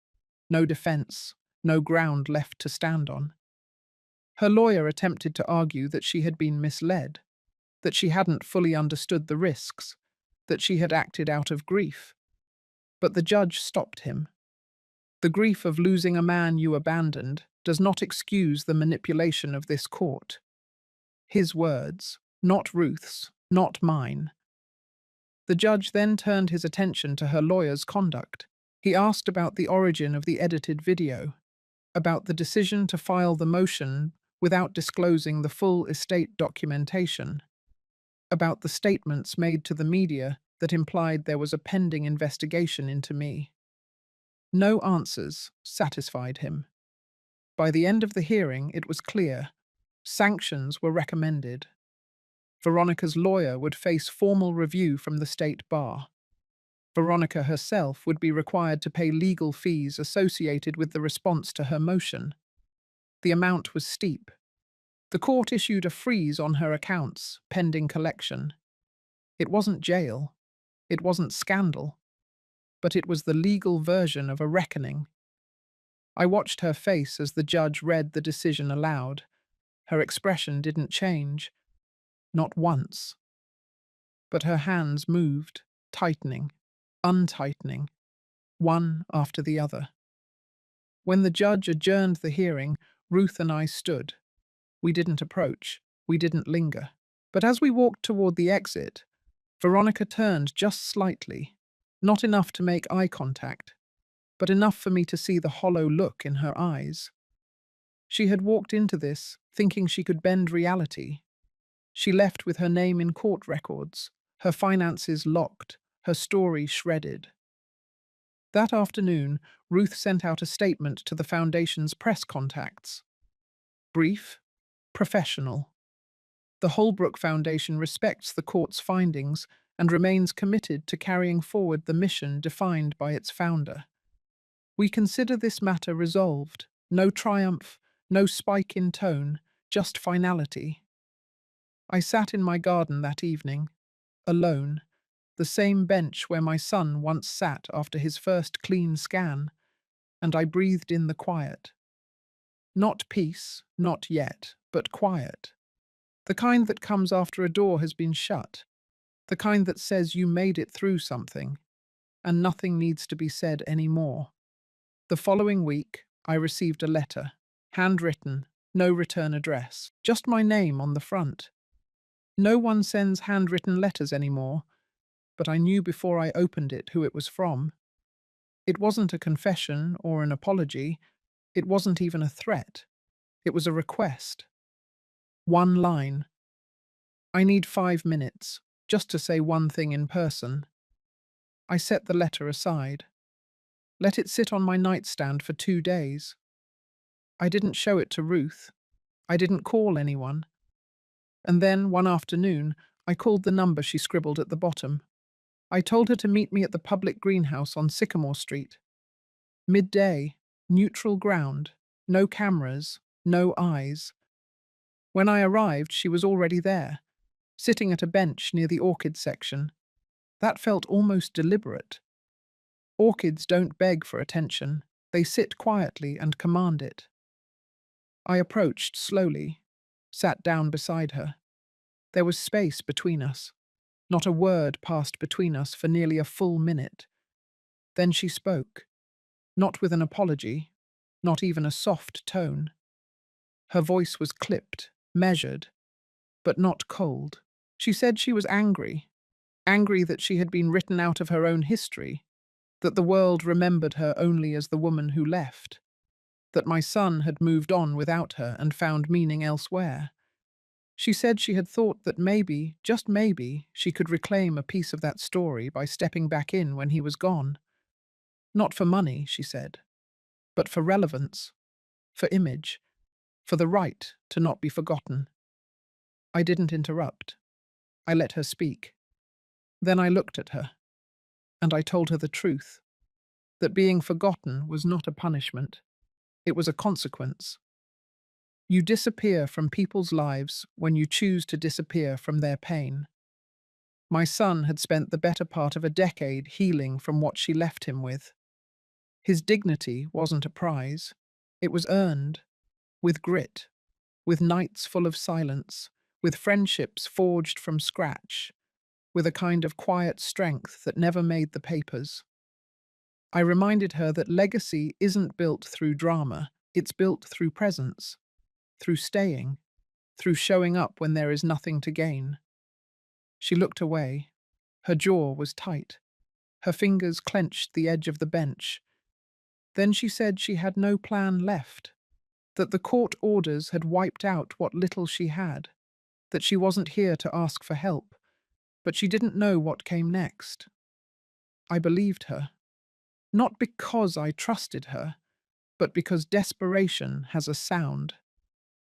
no defense, no ground left to stand on. Her lawyer attempted to argue that she had been misled, that she hadn't fully understood the risks, that she had acted out of grief. But the judge stopped him. The grief of losing a man you abandoned does not excuse the manipulation of this court. His words, not Ruth's, not mine. The judge then turned his attention to her lawyer's conduct. He asked about the origin of the edited video, about the decision to file the motion without disclosing the full estate documentation, about the statements made to the media that implied there was a pending investigation into me. No answers satisfied him. By the end of the hearing, it was clear. Sanctions were recommended. Veronica's lawyer would face formal review from the state bar. Veronica herself would be required to pay legal fees associated with the response to her motion. The amount was steep. The court issued a freeze on her accounts, pending collection. It wasn't jail. It wasn't scandal. But it was the legal version of a reckoning. I watched her face as the judge read the decision aloud. Her expression didn't change. Not once. But her hands moved, tightening, untightening, one after the other. When the judge adjourned the hearing, Ruth and I stood. We didn't approach. We didn't linger. But as we walked toward the exit, Veronica turned just slightly, not enough to make eye contact, but enough for me to see the hollow look in her eyes. She had walked into this thinking she could bend reality. She left with her name in court records, her finances locked, her story shredded. That afternoon, Ruth sent out a statement to the Foundation's press contacts. Brief, professional. The Holbrook Foundation respects the court's findings and remains committed to carrying forward the mission defined by its founder. We consider this matter resolved. No triumph, no spike in tone, just finality. I sat in my garden that evening, alone, the same bench where my son once sat after his first clean scan, and I breathed in the quiet. Not peace, not yet, but quiet. The kind that comes after a door has been shut. The kind that says you made it through something, and nothing needs to be said anymore. The following week, I received a letter, handwritten, no return address, just my name on the front. No one sends handwritten letters anymore, but I knew before I opened it who it was from. It wasn't a confession or an apology. It wasn't even a threat. It was a request. One line. I need 5 minutes, just to say one thing in person. I set the letter aside. Let it sit on my nightstand for 2 days. I didn't show it to Ruth. I didn't call anyone. And then, one afternoon, I called the number she scribbled at the bottom. I told her to meet me at the public greenhouse on Sycamore Street. Midday, neutral ground, no cameras, no eyes. When I arrived, she was already there, sitting at a bench near the orchid section. That felt almost deliberate. Orchids don't beg for attention. They sit quietly and command it. I approached slowly, sat down beside her. There was space between us. Not a word passed between us for nearly a full minute. Then she spoke, not with an apology, not even a soft tone. Her voice was clipped, measured, but not cold. She said she was angry, angry that she had been written out of her own history, that the world remembered her only as the woman who left, that my son had moved on without her and found meaning elsewhere. She said she had thought that maybe, just maybe, she could reclaim a piece of that story by stepping back in when he was gone. Not for money, she said, but for relevance, for image, for the right to not be forgotten. I didn't interrupt. I let her speak. Then I looked at her, and I told her the truth, that being forgotten was not a punishment. It was a consequence. You disappear from people's lives when you choose to disappear from their pain. My son had spent the better part of a decade healing from what she left him with. His dignity wasn't a prize. It was earned, with grit, with nights full of silence, with friendships forged from scratch, with a kind of quiet strength that never made the papers. I reminded her that legacy isn't built through drama, it's built through presence, through staying, through showing up when there is nothing to gain. She looked away. Her jaw was tight. Her fingers clenched the edge of the bench. Then she said she had no plan left. that the court orders had wiped out what little she had, that she wasn't here to ask for help, but she didn't know what came next. I believed her, not because I trusted her, but because desperation has a sound,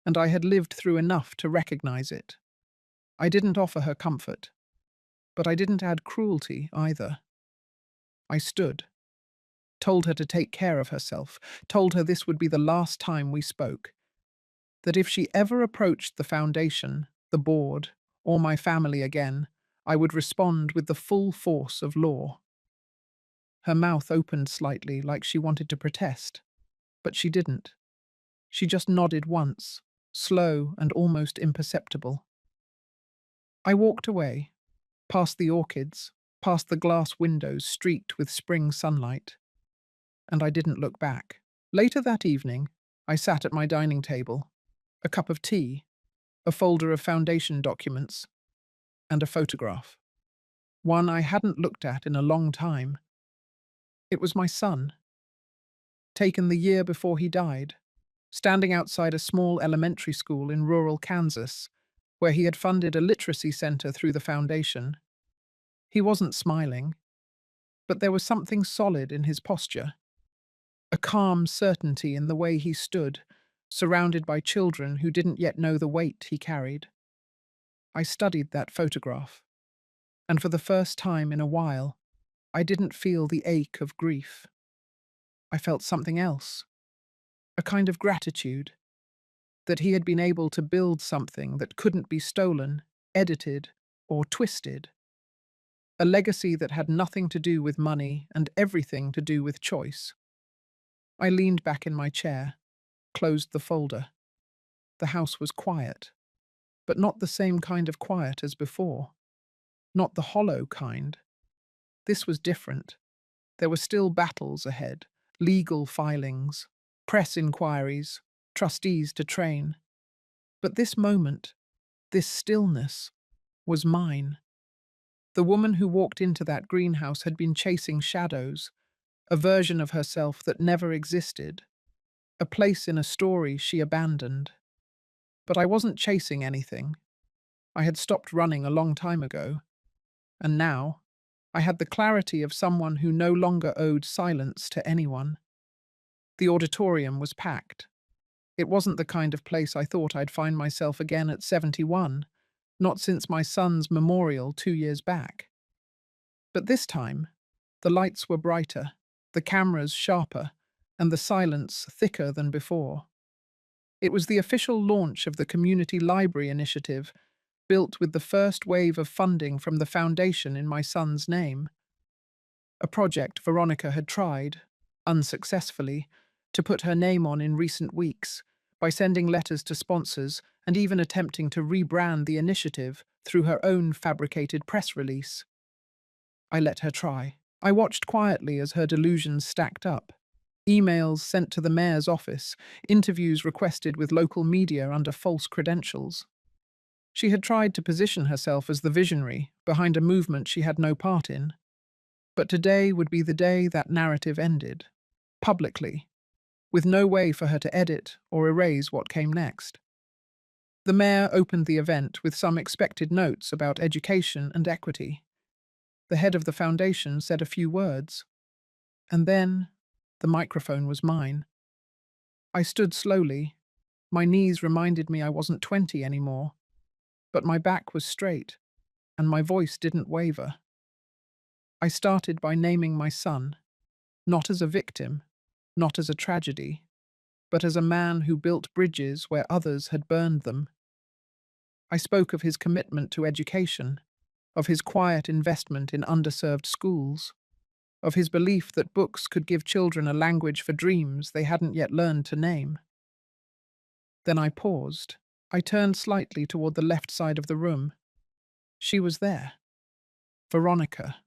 and I had lived through enough to recognize it. I didn't offer her comfort, but I didn't add cruelty either. I stood, told her to take care of herself, told her this would be the last time we spoke, that if she ever approached the foundation, the board, or my family again, I would respond with the full force of law. Her mouth opened slightly like she wanted to protest, but she didn't. She just nodded once, slow and almost imperceptible. I walked away, past the orchids, past the glass windows streaked with spring sunlight, and I didn't look back. Later that evening, I sat at my dining table, a cup of tea, a folder of foundation documents, and a photograph. One I hadn't looked at in a long time. It was my son, taken the year before he died, standing outside a small elementary school in rural Kansas, where he had funded a literacy center through the foundation. He wasn't smiling, but there was something solid in his posture, a calm certainty in the way he stood, surrounded by children who didn't yet know the weight he carried. I studied that photograph, and for the first time in a while, I didn't feel the ache of grief. I felt something else, a kind of gratitude, that he had been able to build something that couldn't be stolen, edited, or twisted. A legacy that had nothing to do with money and everything to do with choice. I leaned back in my chair, closed the folder. The house was quiet, but not the same kind of quiet as before. Not the hollow kind. This was different. There were still battles ahead, legal filings, press inquiries, trustees to train. But this moment, this stillness, was mine. The woman who walked into that greenhouse had been chasing shadows, a version of herself that never existed, a place in a story she abandoned. But I wasn't chasing anything. I had stopped running a long time ago. And now, I had the clarity of someone who no longer owed silence to anyone. The auditorium was packed. It wasn't the kind of place I thought I'd find myself again at 71, not since my son's memorial 2 years back. But this time, the lights were brighter, the cameras sharper, and the silence thicker than before. It was the official launch of the Community Library Initiative, built with the first wave of funding from the foundation in my son's name. A project Veronica had tried, unsuccessfully, to put her name on in recent weeks, by sending letters to sponsors and even attempting to rebrand the initiative through her own fabricated press release. I let her try. I watched quietly as her delusions stacked up. Emails sent to the mayor's office, interviews requested with local media under false credentials. She had tried to position herself as the visionary behind a movement she had no part in. But today would be the day that narrative ended, publicly, with no way for her to edit or erase what came next. The mayor opened the event with some expected notes about education and equity. The head of the foundation said a few words, and then the microphone was mine. I stood slowly. My knees reminded me I wasn't 20 anymore, but my back was straight, and my voice didn't waver. I started by naming my son, not as a victim, not as a tragedy, but as a man who built bridges where others had burned them. I spoke of his commitment to education, of his quiet investment in underserved schools, of his belief that books could give children a language for dreams they hadn't yet learned to name. Then I paused. I turned slightly toward the left side of the room. She was there. Veronica.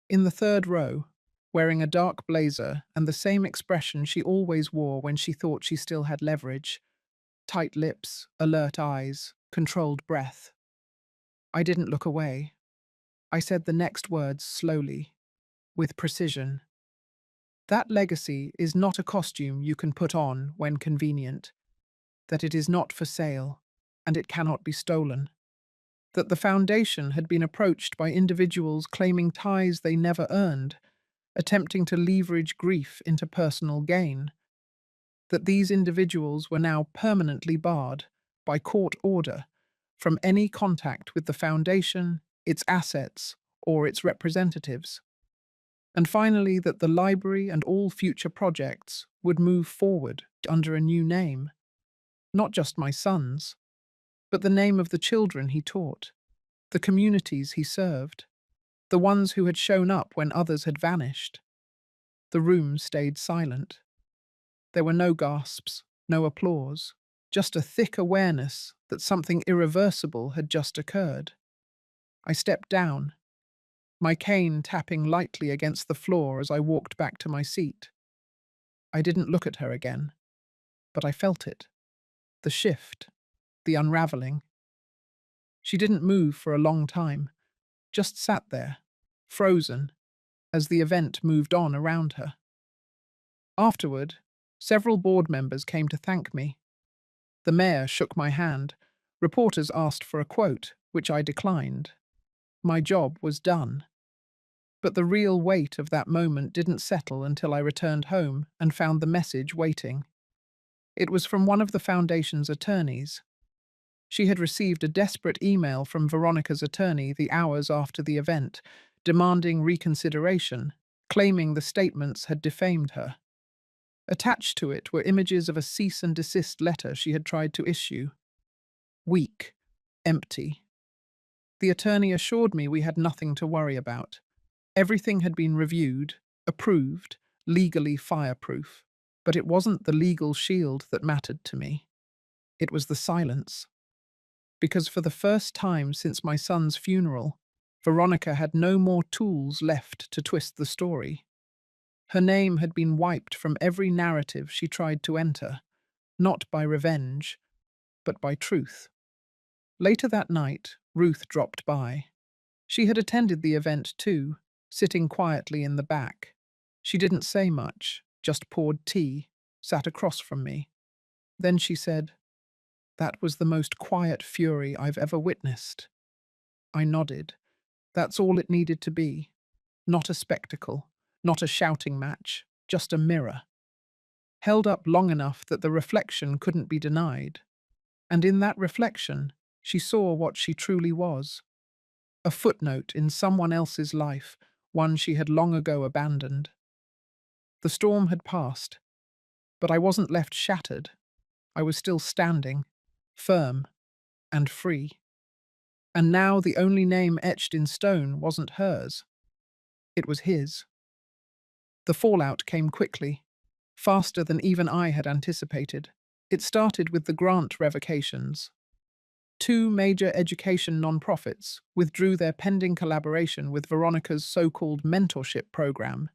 In the third row, wearing a dark blazer and the same expression she always wore when she thought she still had leverage. Tight lips, alert eyes, controlled breath. I didn't look away. I said the next words slowly, with precision. That legacy is not a costume you can put on when convenient, that it is not for sale, and it cannot be stolen. That the foundation had been approached by individuals claiming ties they never earned, attempting to leverage grief into personal gain. That these individuals were now permanently barred, by court order, from any contact with the foundation, its assets, or its representatives. And finally, that the library and all future projects would move forward under a new name, not just my son's, but the name of the children he taught, the communities he served, the ones who had shown up when others had vanished. The room stayed silent. There were no gasps, no applause, just a thick awareness that something irreversible had just occurred. I stepped down, my cane tapping lightly against the floor as I walked back to my seat. I didn't look at her again, but I felt it. The shift, the unraveling. She didn't move for a long time, just sat there, frozen, as the event moved on around her. Afterward, several board members came to thank me. The mayor shook my hand. Reporters asked for a quote, which I declined. My job was done. But the real weight of that moment didn't settle until I returned home and found the message waiting. It was from one of the foundation's attorneys. She had received a desperate email from Veronica's attorney the hours after the event, demanding reconsideration, claiming the statements had defamed her. Attached to it were images of a cease and desist letter she had tried to issue. Weak, empty. The attorney assured me we had nothing to worry about. Everything had been reviewed, approved, legally fireproof. But it wasn't the legal shield that mattered to me. It was the silence. Because for the first time since my son's funeral, Veronica had no more tools left to twist the story. Her name had been wiped from every narrative she tried to enter, not by revenge, but by truth. Later that night, Ruth dropped by. She had attended the event too, sitting quietly in the back. She didn't say much, just poured tea, sat across from me. Then she said, "That was the most quiet fury I've ever witnessed." I nodded. That's all it needed to be. Not a spectacle, not a shouting match, just a mirror. Held up long enough that the reflection couldn't be denied. And in that reflection, she saw what she truly was. A footnote in someone else's life, one she had long ago abandoned. The storm had passed, but I wasn't left shattered. I was still standing, firm and free. And now the only name etched in stone wasn't hers. It was his. The fallout came quickly, faster than even I had anticipated. It started with the grant revocations. Two major education nonprofits withdrew their pending collaboration with Veronica's so-called mentorship program.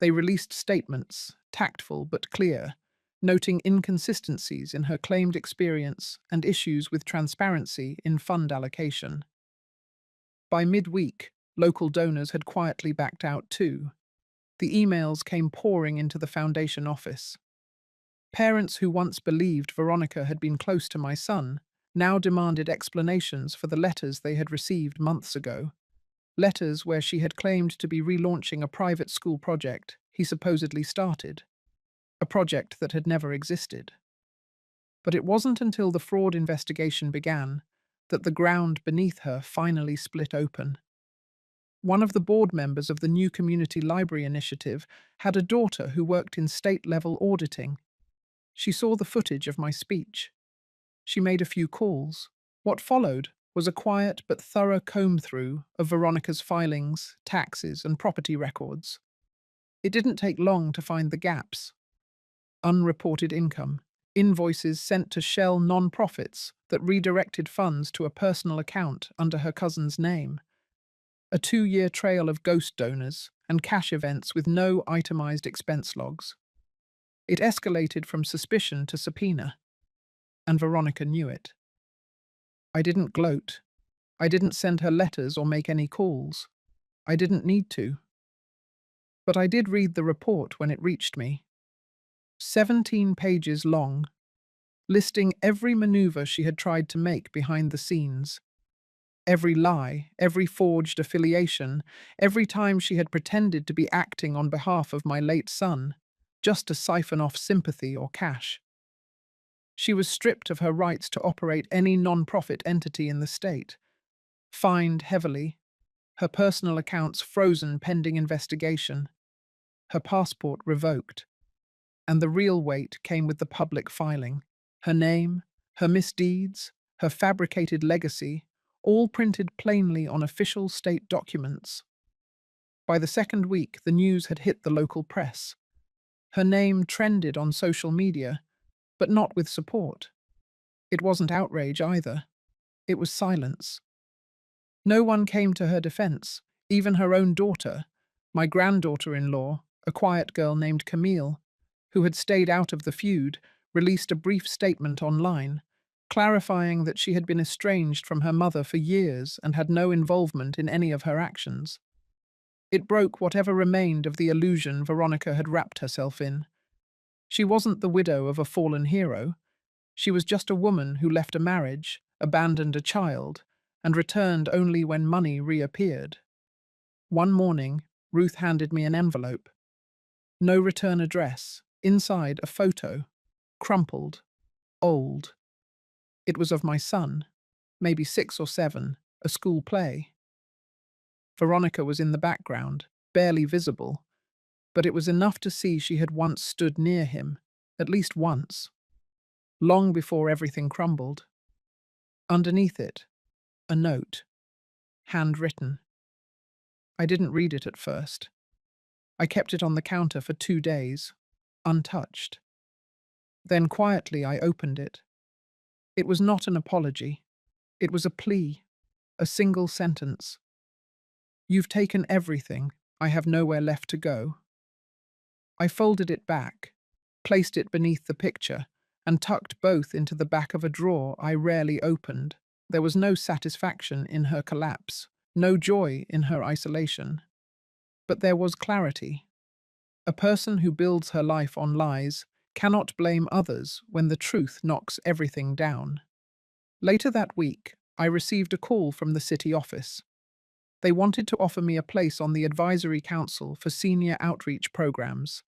They released statements, tactful but clear, noting inconsistencies in her claimed experience and issues with transparency in fund allocation. By midweek, local donors had quietly backed out too. The emails came pouring into the foundation office. Parents who once believed Veronica had been close to my son now demanded explanations for the letters they had received months ago. Letters where she had claimed to be relaunching a private school project he supposedly started. A project that had never existed. But it wasn't until the fraud investigation began that the ground beneath her finally split open. One of the board members of the new community library initiative had a daughter who worked in state-level auditing. She saw the footage of my speech. She made a few calls. What followed was a quiet but thorough comb-through of Veronica's filings, taxes, and property records. It didn't take long to find the gaps. Unreported income, invoices sent to shell non-profits that redirected funds to a personal account under her cousin's name, a 2-year trail of ghost donors and cash events with no itemized expense logs. It escalated from suspicion to subpoena, and Veronica knew it. I didn't gloat. I didn't send her letters or make any calls. I didn't need to. But I did read the report when it reached me. 17 pages long, listing every maneuver she had tried to make behind the scenes. Every lie, every forged affiliation, every time she had pretended to be acting on behalf of my late son, just to siphon off sympathy or cash. She was stripped of her rights to operate any non-profit entity in the state, fined heavily, her personal accounts frozen pending investigation, her passport revoked, and the real weight came with the public filing. Her name, her misdeeds, her fabricated legacy, all printed plainly on official state documents. By the second week, the news had hit the local press. Her name trended on social media, but not with support. It wasn't outrage either. It was silence. No one came to her defense, even her own daughter, my granddaughter-in-law, a quiet girl named Camille, who had stayed out of the feud, released a brief statement online, clarifying that she had been estranged from her mother for years and had no involvement in any of her actions. It broke whatever remained of the illusion Veronica had wrapped herself in. She wasn't the widow of a fallen hero. She was just a woman who left a marriage, abandoned a child, and returned only when money reappeared. One morning, Ruth handed me an envelope. No return address, inside a photo, crumpled, old. It was of my son, maybe 6 or 7, a school play. Veronica was in the background, barely visible, but it was enough to see she had once stood near him, at least once, long before everything crumbled. Underneath it, a note, handwritten. I didn't read it at first. I kept it on the counter for 2 days, untouched. Then quietly I opened it. It was not an apology. It was a plea, a single sentence. "You've taken everything. I have nowhere left to go." I folded it back, placed it beneath the picture, and tucked both into the back of a drawer I rarely opened. There was no satisfaction in her collapse, no joy in her isolation. But there was clarity. A person who builds her life on lies cannot blame others when the truth knocks everything down. Later that week, I received a call from the city office. They wanted to offer me a place on the advisory council for senior outreach programs.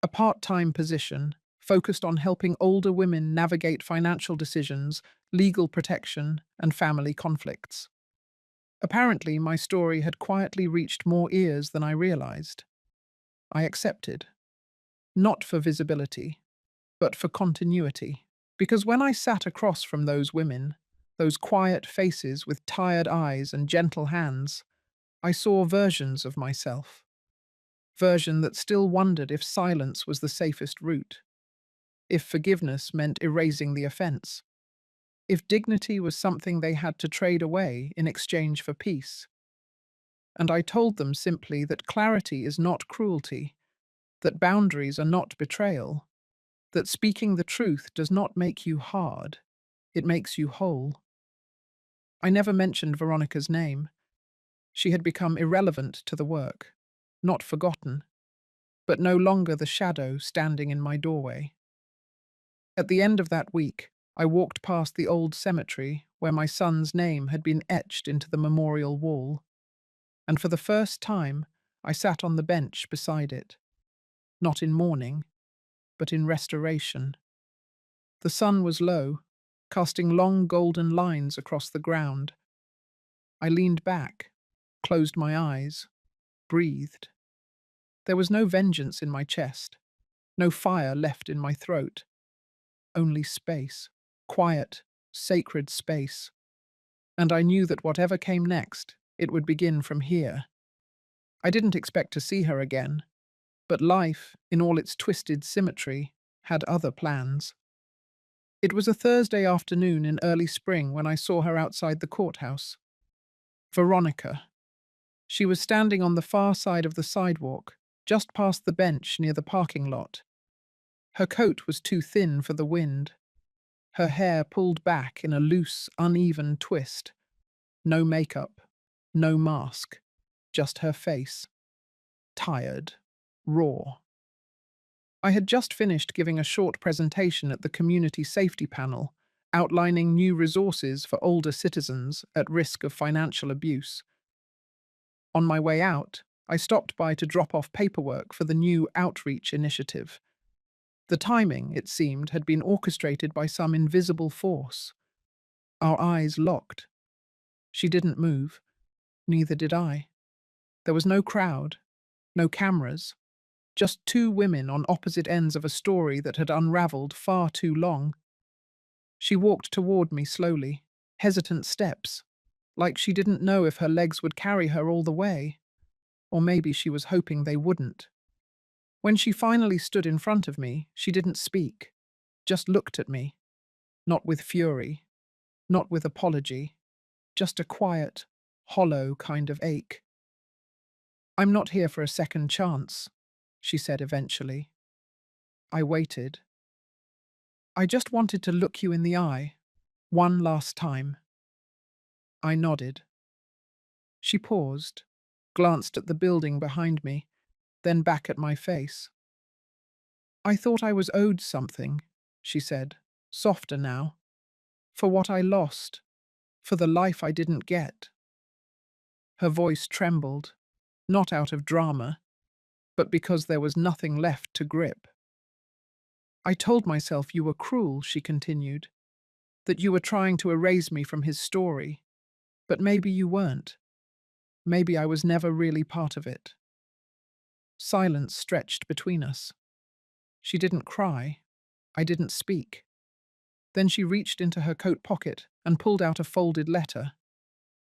A part-time position focused on helping older women navigate financial decisions, legal protection, and family conflicts. Apparently, my story had quietly reached more ears than I realized. I accepted. Not for visibility, but for continuity. Because when I sat across from those women, those quiet faces with tired eyes and gentle hands, I saw versions of myself. Version that still wondered if silence was the safest route, if forgiveness meant erasing the offense, if dignity was something they had to trade away in exchange for peace. And I told them simply that clarity is not cruelty, that boundaries are not betrayal, that speaking the truth does not make you hard, it makes you whole. I never mentioned Veronica's name. She had become irrelevant to the work, not forgotten, but no longer the shadow standing in my doorway. At the end of that week, I walked past the old cemetery where my son's name had been etched into the memorial wall, and for the first time, I sat on the bench beside it, not in mourning, but in restoration. The sun was low, casting long golden lines across the ground. I leaned back, closed my eyes, breathed. There was no vengeance in my chest, no fire left in my throat, only space, quiet, sacred space. And I knew that whatever came next, it would begin from here. I didn't expect to see her again, but life, in all its twisted symmetry, had other plans. It was a Thursday afternoon in early spring when I saw her outside the courthouse. Veronica. She was standing on the far side of the sidewalk, just past the bench near the parking lot. Her coat was too thin for the wind. Her hair pulled back in a loose, uneven twist. No makeup, no mask, just her face. tired, raw. I had just finished giving a short presentation at the Community Safety Panel, outlining new resources for older citizens at risk of financial abuse. On my way out, I stopped by to drop off paperwork for the new outreach initiative. The timing, it seemed, had been orchestrated by some invisible force. Our eyes locked. She didn't move. Neither did I. There was no crowd, no cameras, just two women on opposite ends of a story that had unraveled far too long. She walked toward me slowly, hesitant steps, like she didn't know if her legs would carry her all the way, or maybe she was hoping they wouldn't. When she finally stood in front of me, she didn't speak, just looked at me, not with fury, not with apology, just a quiet, hollow kind of ache. "I'm not here for a second chance," she said eventually. I waited. "I just wanted to look you in the eye, one last time." I nodded. She paused, glanced at the building behind me, then back at my face. "I thought I was owed something," she said, softer now, "for what I lost, for the life I didn't get." Her voice trembled, not out of drama, but because there was nothing left to grip. "I told myself you were cruel," she continued, "that you were trying to erase me from his story, but maybe you weren't. Maybe I was never really part of it." Silence stretched between us. She didn't cry. I didn't speak. Then she reached into her coat pocket and pulled out a folded letter.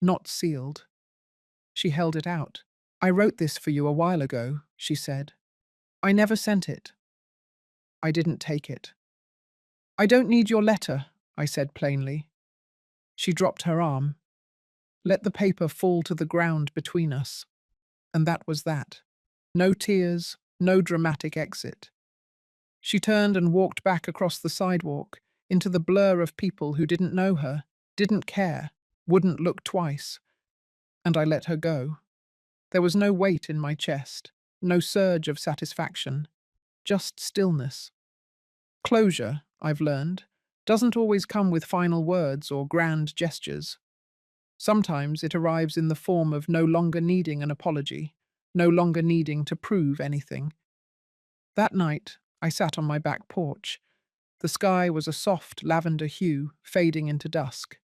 Not sealed. She held it out. "I wrote this for you a while ago," she said. "I never sent it." I didn't take it. "I don't need your letter," I said plainly. She dropped her arm, let the paper fall to the ground between us. And that was that. No tears, no dramatic exit. She turned and walked back across the sidewalk, into the blur of people who didn't know her, didn't care, wouldn't look twice. And I let her go. There was no weight in my chest, no surge of satisfaction, just stillness. Closure, I've learned, doesn't always come with final words or grand gestures. Sometimes it arrives in the form of no longer needing an apology, no longer needing to prove anything. That night, I sat on my back porch. The sky was a soft lavender hue, fading into dusk.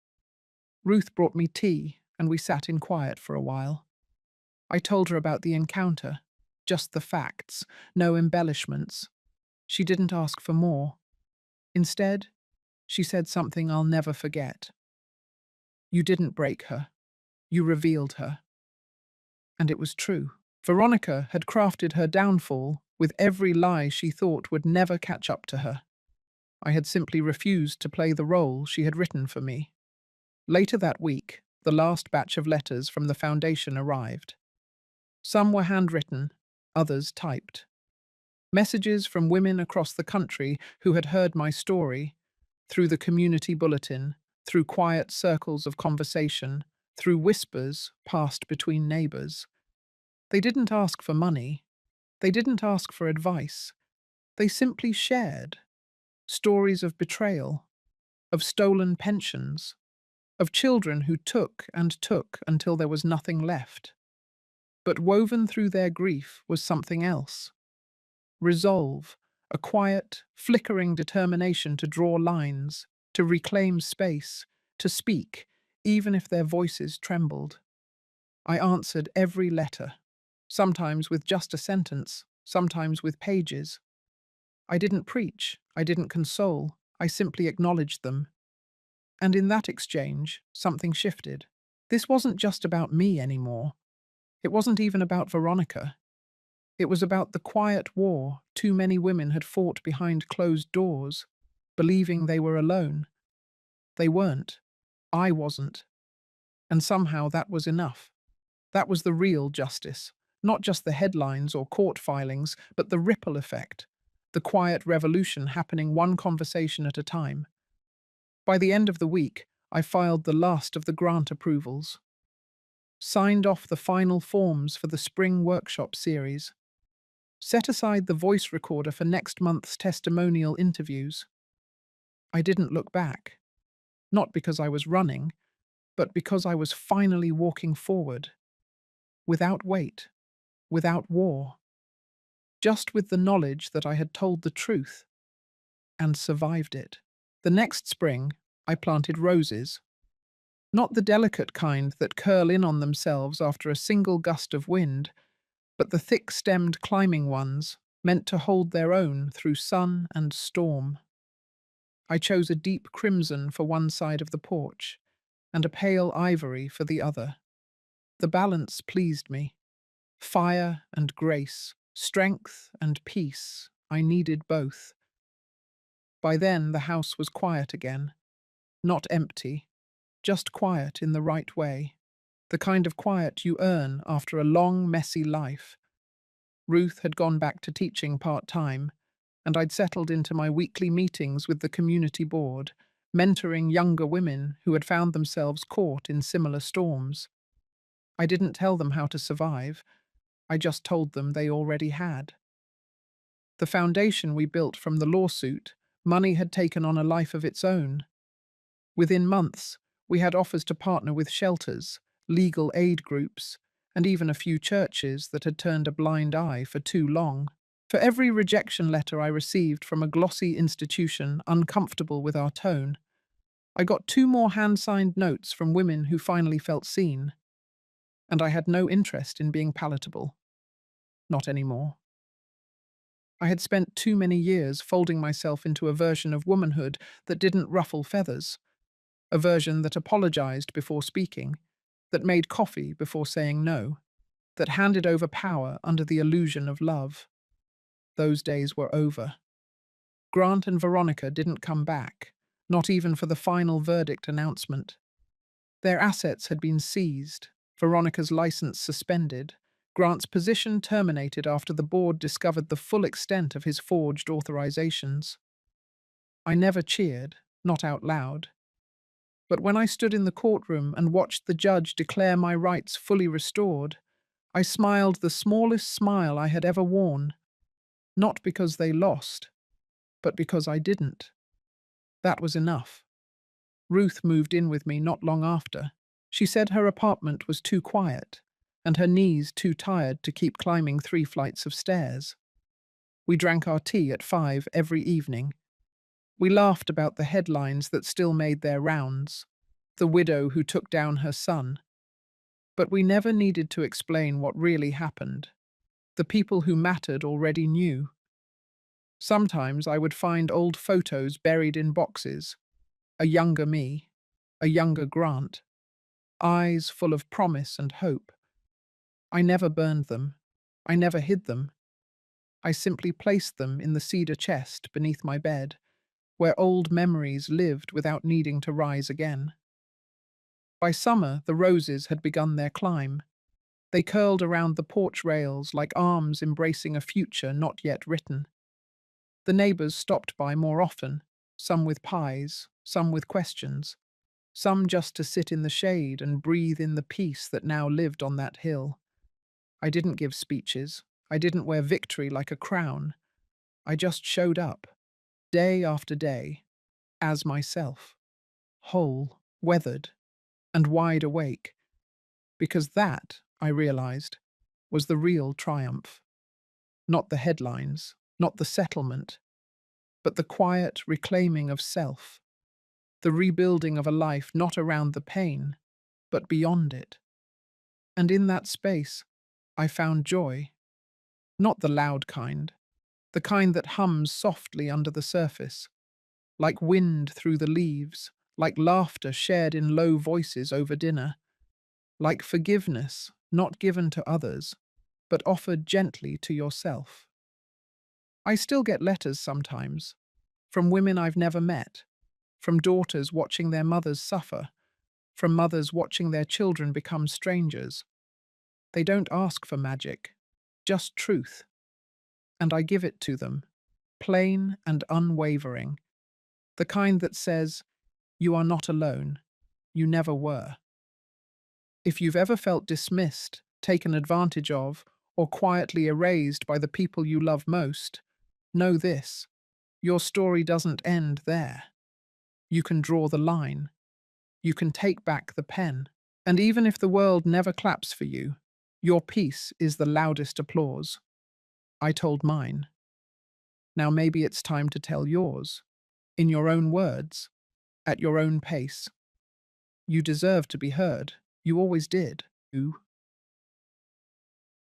Ruth brought me tea, and we sat in quiet for a while. I told her about the encounter, just the facts, no embellishments. She didn't ask for more. Instead, she said something I'll never forget. "You didn't break her. You revealed her." And it was true. Veronica had crafted her downfall with every lie she thought would never catch up to her. I had simply refused to play the role she had written for me. Later that week, the last batch of letters from the foundation arrived. Some were handwritten, others typed. Messages from women across the country who had heard my story, through the community bulletin, through quiet circles of conversation, through whispers passed between neighbors. They didn't ask for money. They didn't ask for advice. They simply shared stories of betrayal, of stolen pensions, of children who took and took until there was nothing left. But woven through their grief was something else. Resolve, a quiet, flickering determination to draw lines, to reclaim space, to speak, even if their voices trembled. I answered every letter, sometimes with just a sentence, sometimes with pages. I didn't preach, I didn't console, I simply acknowledged them. And in that exchange, something shifted. This wasn't just about me anymore. It wasn't even about Veronica. It was about the quiet war too many women had fought behind closed doors, believing they were alone. They weren't. I wasn't. And somehow that was enough. That was the real justice. Not just the headlines or court filings, but the ripple effect. The quiet revolution happening one conversation at a time. By the end of the week, I filed the last of the grant approvals. Signed off the final forms for the spring workshop series. Set aside the voice recorder for next month's testimonial interviews. I didn't look back, not because I was running, but because I was finally walking forward, without weight, without war, just with the knowledge that I had told the truth and survived it. The next spring, I planted roses, not the delicate kind that curl in on themselves after a single gust of wind, but the thick-stemmed climbing ones, meant to hold their own through sun and storm. I chose a deep crimson for one side of the porch, and a pale ivory for the other. The balance pleased me. Fire and grace, strength and peace, I needed both. By then the house was quiet again, not empty, just quiet in the right way, the kind of quiet you earn after a long, messy life. Ruth had gone back to teaching part-time, and I'd settled into my weekly meetings with the community board, mentoring younger women who had found themselves caught in similar storms. I didn't tell them how to survive, I just told them they already had. The foundation we built from the lawsuit, money had taken on a life of its own. Within months, we had offers to partner with shelters, legal aid groups, and even a few churches that had turned a blind eye for too long. For every rejection letter I received from a glossy institution uncomfortable with our tone, I got 2 more hand-signed notes from women who finally felt seen. And I had no interest in being palatable. Not anymore. I had spent too many years folding myself into a version of womanhood that didn't ruffle feathers, a version that apologized before speaking, that made coffee before saying no, that handed over power under the illusion of love. Those days were over. Grant and Veronica didn't come back, not even for the final verdict announcement. Their assets had been seized, Veronica's license suspended, Grant's position terminated after the board discovered the full extent of his forged authorizations. I never cheered, not out loud. But when I stood in the courtroom and watched the judge declare my rights fully restored, I smiled the smallest smile I had ever worn. Not because they lost, but because I didn't. That was enough. Ruth moved in with me not long after. She said her apartment was too quiet, and her knees too tired to keep climbing 3 flights of stairs. We drank our tea at 5 every evening. We laughed about the headlines that still made their rounds, the widow who took down her son. But we never needed to explain what really happened. The people who mattered already knew. Sometimes I would find old photos buried in boxes. A younger me, a younger Grant, eyes full of promise and hope. I never burned them. I never hid them. I simply placed them in the cedar chest beneath my bed, where old memories lived without needing to rise again. By summer, the roses had begun their climb. They curled around the porch rails like arms embracing a future not yet written. The neighbors stopped by more often, some with pies, some with questions, some just to sit in the shade and breathe in the peace that now lived on that hill. I didn't give speeches. I didn't wear victory like a crown. I just showed up, day after day, as myself, whole, weathered, and wide awake, because that, I realized, was the real triumph. Not the headlines, not the settlement, but the quiet reclaiming of self, the rebuilding of a life not around the pain, but beyond it. And in that space, I found joy, not the loud kind, the kind that hums softly under the surface, like wind through the leaves, like laughter shared in low voices over dinner, like forgiveness not given to others, but offered gently to yourself. I still get letters sometimes, from women I've never met, from daughters watching their mothers suffer, from mothers watching their children become strangers. They don't ask for magic, just truth. And I give it to them, plain and unwavering, the kind that says, "You are not alone. You never were." If you've ever felt dismissed, taken advantage of, or quietly erased by the people you love most, know this: your story doesn't end there. You can draw the line. You can take back the pen. And even if the world never claps for you, your piece is the loudest applause. I told mine. Now maybe it's time to tell yours. In your own words, at your own pace. You deserve to be heard. You always did. You